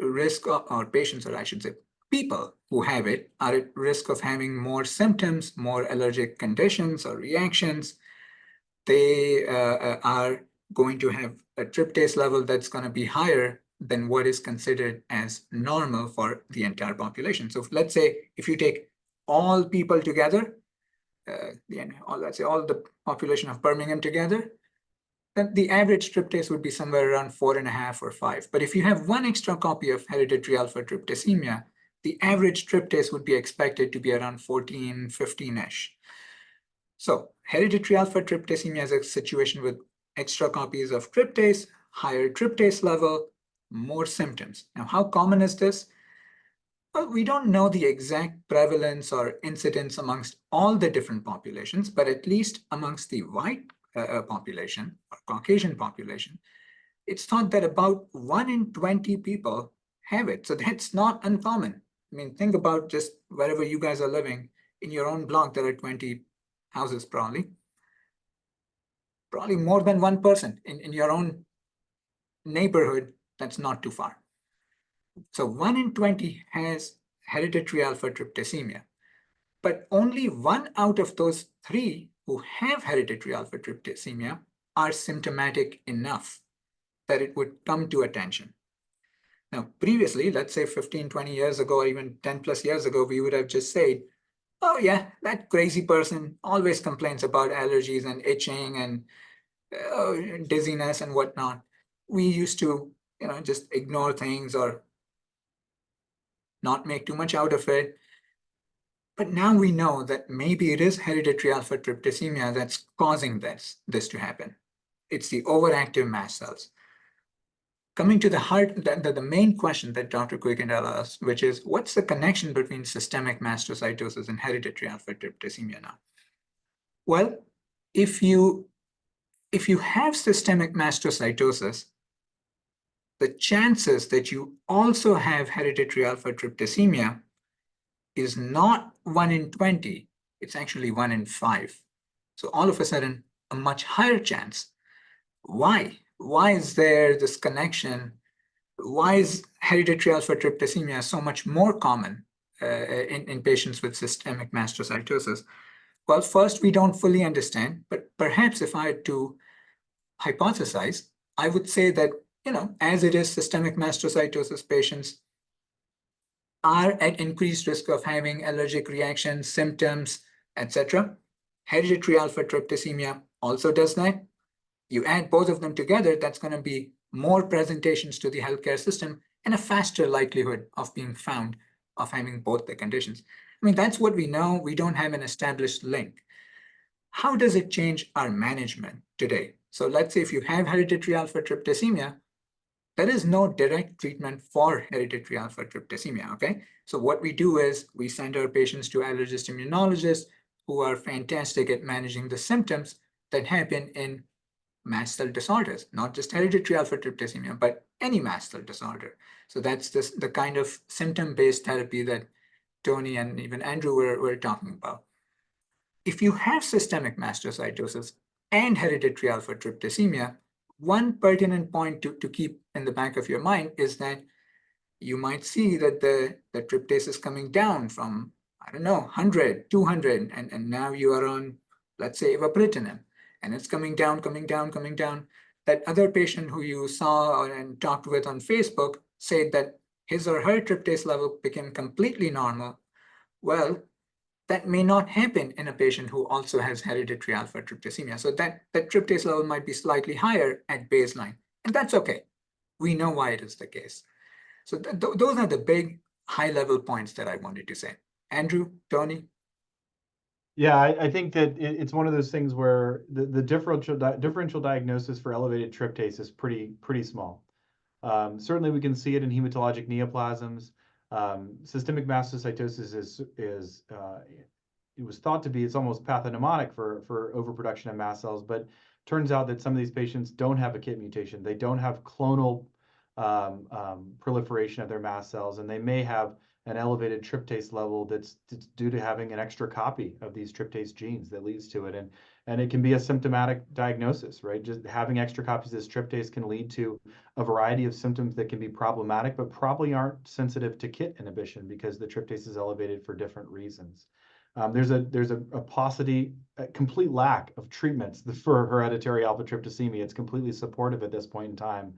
risk of, or patients, or I should say, people who have it are at risk of having more symptoms, more allergic conditions or reactions. They are going to have a tryptase level that's going to be higher than what is considered as normal for the entire population. So let's say if you take all people together, let's say all the population of Birmingham together, then the average tryptase would be somewhere around 4.5 or 5. But if you have one extra copy of hereditary alpha tryptophanemia, the average tryptase would be expected to be around 14, 15-ish. So hereditary alpha tryptophanemia is a situation with extra copies of tryptase, higher tryptase level, more symptoms. Now, how common is this? Well, we don't know the exact prevalence or incidence amongst all the different populations, but at least amongst the white population or Caucasian population, it's thought that about 1 in 20 people have it. So that's not uncommon. I mean, think about just wherever you guys are living, in your own block, there are 20 houses probably more than one person in your own neighborhood. That's not too far. So 1 in 20 has hereditary alpha tryptophanemia, but only 1 out of those 3 who have hereditary alpha-tryptalemia are symptomatic enough that it would come to attention. Now, previously, let's say 15, 20 years ago, or even 10 plus years ago, we would have just said, oh yeah, that crazy person always complains about allergies and itching and dizziness and whatnot. We used to, just ignore things or not make too much out of it. But now we know that maybe it is hereditary alpha-tryptalemia that's causing this to happen. It's the overactive mast cells. Coming to the heart, the main question that Dr. Kuykendall asked, which is, what's the connection between systemic mastocytosis and hereditary alpha-tryptalemia now? Well, if you have systemic mastocytosis, the chances that you also have hereditary alpha-tryptalemia is not 1 in 20, it's actually 1 in 5. So all of a sudden, a much higher chance. Why? Why is there this connection? Why is hereditary alpha-tryptalemia so much more common in patients with systemic mastocytosis? Well, first, we don't fully understand, but perhaps if I had to hypothesize, I would say that, as it is, systemic mastocytosis patients are at increased risk of having allergic reactions, symptoms, etc. Hereditary alpha-tryptalemia also does that. You add both of them together, that's going to be more presentations to the healthcare system and a faster likelihood of being found of having both the conditions. I mean, that's what we know. We don't have an established link. How does it change our management today? So let's say if you have hereditary alpha-tryptalemia, there is no direct treatment for hereditary alpha-tryptalemia, okay? So what we do is we send our patients to allergist immunologists who are fantastic at managing the symptoms that happen in mast cell disorders, not just hereditary alpha-tryptalemia, but any mast cell disorder. So that's the kind of symptom-based therapy that Tony and even Andrew were talking about. If you have systemic mastocytosis and hereditary alpha-tryptalemia, one pertinent point to keep in the back of your mind is that you might see that the tryptase is coming down from, I don't know, 100, 200, and now you are on, let's say, avapritinib, and it's coming down, coming down, coming down. That other patient who you saw and talked with on Facebook said that his or her tryptase level became completely normal. Well, that may not happen in a patient who also has hereditary alpha-tryptalemia. So that tryptase level might be slightly higher at baseline, and that's okay. We know why it is the case. So those are the big high-level points that I wanted to say. Andrew, Tony? Yeah, I think that it's one of those things where the differential diagnosis for elevated tryptase is pretty small. Certainly, we can see it in hematologic neoplasms. Systemic mastocytosis is it was thought to be, it's almost pathognomonic for overproduction of mast cells, but turns out that some of these patients don't have a KIT mutation. They don't have clonal proliferation of their mast cells, and they may have an elevated tryptase level that's due to having an extra copy of these tryptase genes that leads to it. And it can be a symptomatic diagnosis, right? Just having extra copies of this tryptase can lead to a variety of symptoms that can be problematic, but probably aren't sensitive to KIT inhibition because the tryptase is elevated for different reasons. There's a paucity, a complete lack of treatments for hereditary alpha-tryptalemia. It's completely supportive at this point in time.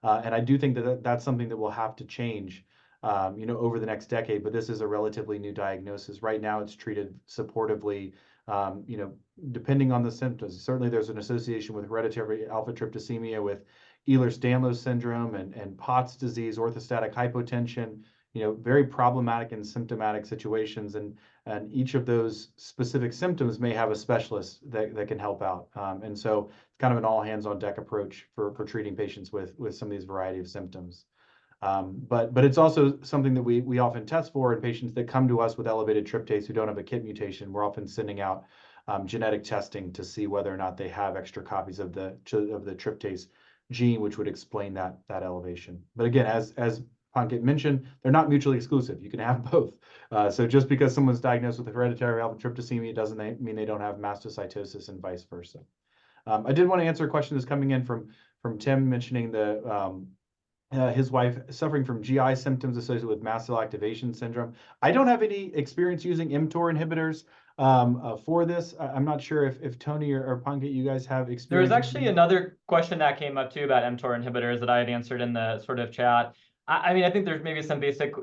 And I do think that that's something that will have to change over the next decade, but this is a relatively new diagnosis. Right now, it's treated supportively, depending on the symptoms. Certainly, there's an association with hereditary alpha-tryptalemia with Ehlers-Danlos syndrome and Pott's disease, orthostatic hypotension, very problematic and symptomatic situations. And each of those specific symptoms may have a specialist that can help out. And so it's kind of an all hands on deck approach for treating patients with some of these variety of symptoms. But it's also something that we often test for in patients that come to us with elevated tryptase who don't have a KIT mutation. We're often sending out genetic testing to see whether or not they have extra copies of the tryptase gene, which would explain that elevation. But again, as Pankit mentioned, they're not mutually exclusive. You can have both. So just because someone's diagnosed with hereditary alpha-tryptalemia doesn't mean they don't have mastocytosis and vice versa. I did want to answer a question that's coming in from Tim mentioning his wife suffering from GI symptoms associated with mast cell activation syndrome. I don't have any experience using mTOR inhibitors for this. I'm not sure if Tony or Pankit, you guys have experience. There was actually another question that came up too about mTOR inhibitors that I had answered in the sort of chat. I mean, I think there's maybe some basic,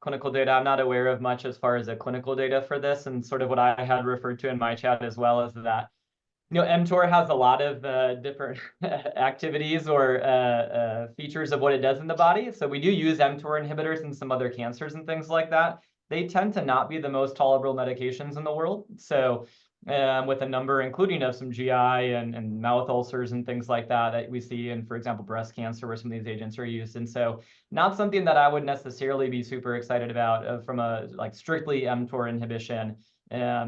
clinical data. I'm not aware of much as far as the clinical data for this, and sort of what I had referred to in my chat as well is that, mTOR has a lot of different activities or features of what it does in the body. So we do use mTOR inhibitors in some other cancers and things like that. They tend to not be the most tolerable medications in the world. So with a number, including of some GI and mouth ulcers and things like that we see in, for example, breast cancer, where some of these agents are used. And so not something that I would necessarily be super excited about from a strictly mTOR inhibition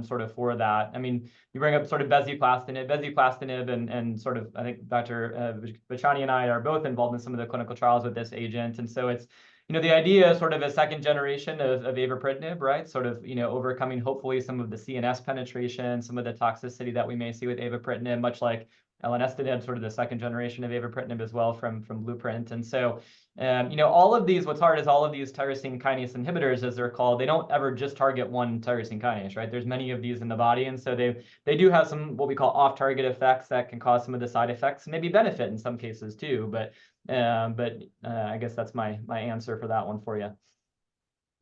sort of for that. I mean, you bring up sort of bezuclastinib and sort of, I think Dr. Vachani and I are both involved in some of the clinical trials with this agent. And so it's, the idea is sort of a second generation of avapritinib, right? Sort of, overcoming hopefully some of the CNS penetration, some of the toxicity that we may see with avapritinib, much like elenestinib, sort of the second generation of avapritinib as well from Blueprint. And so, all of these, what's hard is all of these tyrosine kinase inhibitors, as they're called, they don't ever just target one tyrosine kinase, right? There's many of these in the body. And so they do have some, what we call off-target effects that can cause some of the side effects, maybe benefit in some cases too. But I guess that's my answer for that one for you.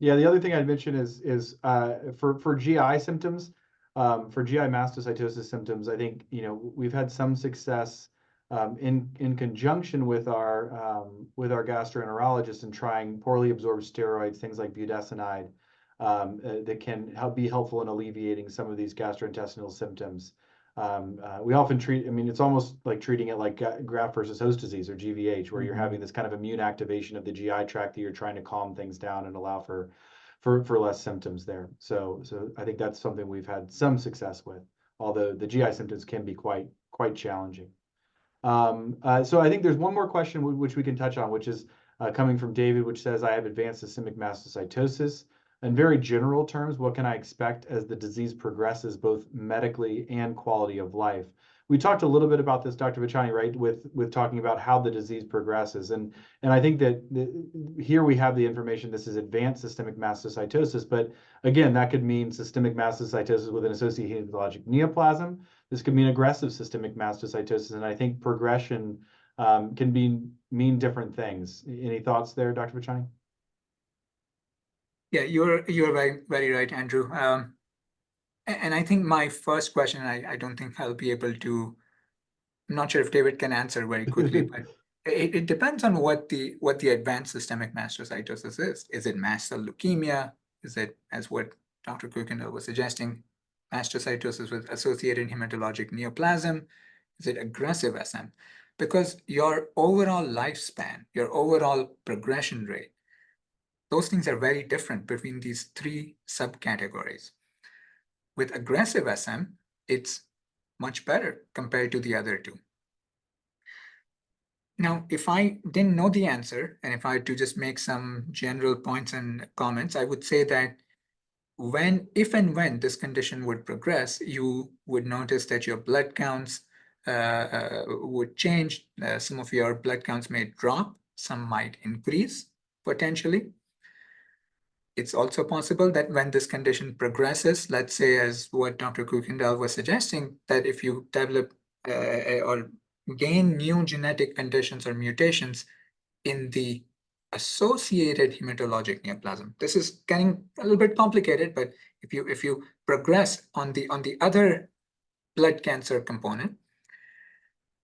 Yeah, the other thing I'd mention is for GI symptoms, for GI mastocytosis symptoms, I think we've had some success in conjunction with our gastroenterologist in trying poorly absorbed steroids, things like budesonide, that can be helpful in alleviating some of these gastrointestinal symptoms. We often treat, I mean, it's almost like treating it like graft versus host disease or GVH, where you're having this kind of immune activation of the GI tract that you're trying to calm things down and allow for less symptoms there. So I think that's something we've had some success with, although the GI symptoms can be quite challenging. So I think there's one more question which we can touch on, which is coming from David, which says, I have advanced systemic mastocytosis. In very general terms, what can I expect as the disease progresses, both medically and quality of life? We talked a little bit about this, Dr. Vachani, right, with talking about how the disease progresses. And I think that here we have the information, this is advanced systemic mastocytosis, but again, that could mean systemic mastocytosis with an associated hematologic neoplasm. This could mean aggressive systemic mastocytosis, and I think progression can mean different things. Any thoughts there, Dr. Vachani? Yeah, you're very, very right, Andrew. And I think my first question, I don't think I'll be able to, I'm not sure if David can answer very quickly, but it depends on what the advanced systemic mastocytosis is. Is it mast cell leukemia? Is it, as what Dr. Kuykendall was suggesting, mastocytosis with associated hematologic neoplasm? Is it aggressive SM? Because your overall lifespan, your overall progression rate, those things are very different between these three subcategories. With aggressive SM, it's much better compared to the other two. Now, if I didn't know the answer, and if I had to just make some general points and comments, I would say that if and when this condition would progress, you would notice that your blood counts would change. Some of your blood counts may drop, some might increase potentially. It's also possible that when this condition progresses, let's say as what Dr. Kuykendall was suggesting, that if you develop or gain new genetic conditions or mutations in the associated hematologic neoplasm, this is getting a little bit complicated, but if you progress on the other blood cancer component,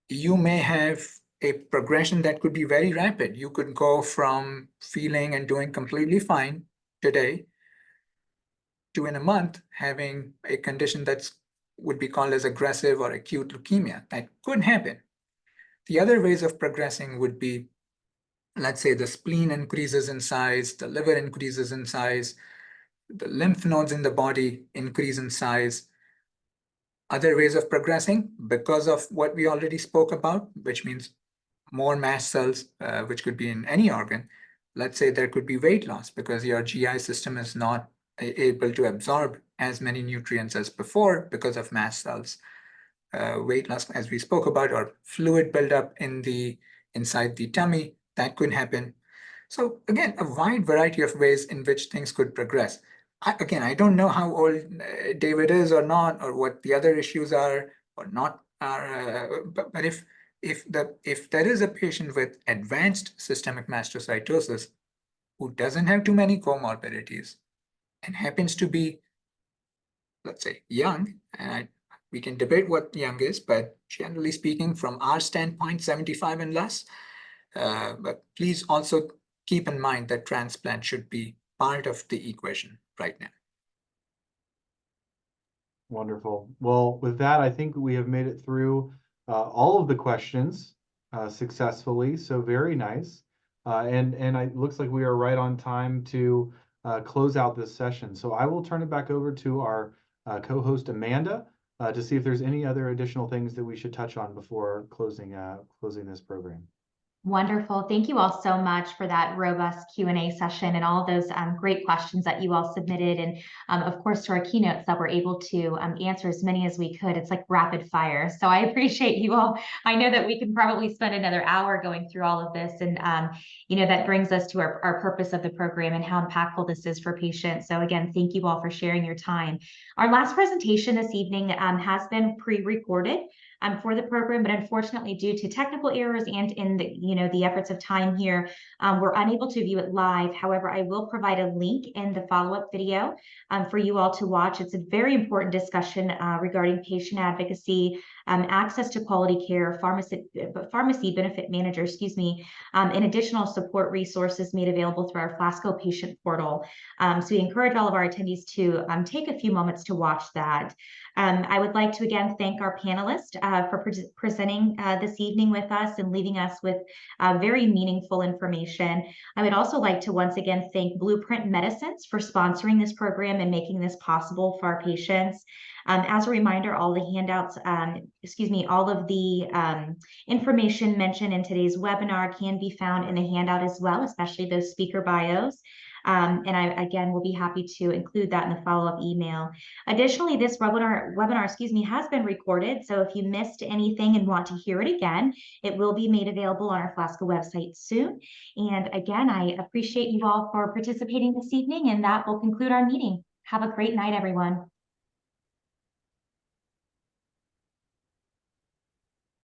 you may have a progression that could be very rapid. You could go from feeling and doing completely fine today to in a month having a condition that would be called as aggressive or acute leukemia. That could happen. The other ways of progressing would be, let's say the spleen increases in size, the liver increases in size, the lymph nodes in the body increase in size. Other ways of progressing, because of what we already spoke about, which means more mast cells, which could be in any organ. Let's say there could be weight loss because your GI system is not able to absorb as many nutrients as before because of mast cells. Weight loss, as we spoke about, or fluid buildup inside the tummy, that could happen. So again, a wide variety of ways in which things could progress. again, I don't know how old David is or not, or what the other issues are or not are. But if there is a patient with advanced systemic mastocytosis who doesn't have too many comorbidities and happens to be, let's say, young, and we can debate what young is, but generally speaking, from our standpoint, 75 and less. But please also keep in mind that transplant should be part of the equation right now. Wonderful. Well, with that, I think we have made it through all of the questions successfully. So very nice. And it looks like we are right on time to close out this session. So I will turn it back over to our co-host Amanda to see if there's any other additional things that we should touch on before closing this program. Wonderful. Thank you all so much for that robust Q&A session and all of those great questions that you all submitted. And of course, to our keynotes that we're able to answer as many as we could. It's like rapid fire. So I appreciate you all. I know that we can probably spend another hour going through all of this. And, that brings us to our purpose of the program and how impactful this is for patients. So again, thank you all for sharing your time. Our last presentation this evening has been pre-recorded for the program, but unfortunately, due to technical errors and in the efforts of time here, we're unable to view it live. However, I will provide a link in the follow-up video for you all to watch. It's a very important discussion regarding patient advocacy, access to quality care, pharmacy benefit manager, and additional support resources made available through our FLASCO patient portal. So we encourage all of our attendees to take a few moments to watch that. I would like to again thank our panelists for presenting this evening with us and leaving us with very meaningful information. I would also like to once again thank Blueprint Medicines for sponsoring this program and making this possible for our patients. As a reminder, all the handouts, all of the information mentioned in today's webinar can be found in the handout as well, especially those speaker bios. And I, again, will be happy to include that in the follow-up email. Additionally, this webinar, has been recorded. So if you missed anything and want to hear it again, it will be made available on our FLASCO website soon. And again, I appreciate you all for participating this evening, and that will conclude our meeting. Have a great night, everyone.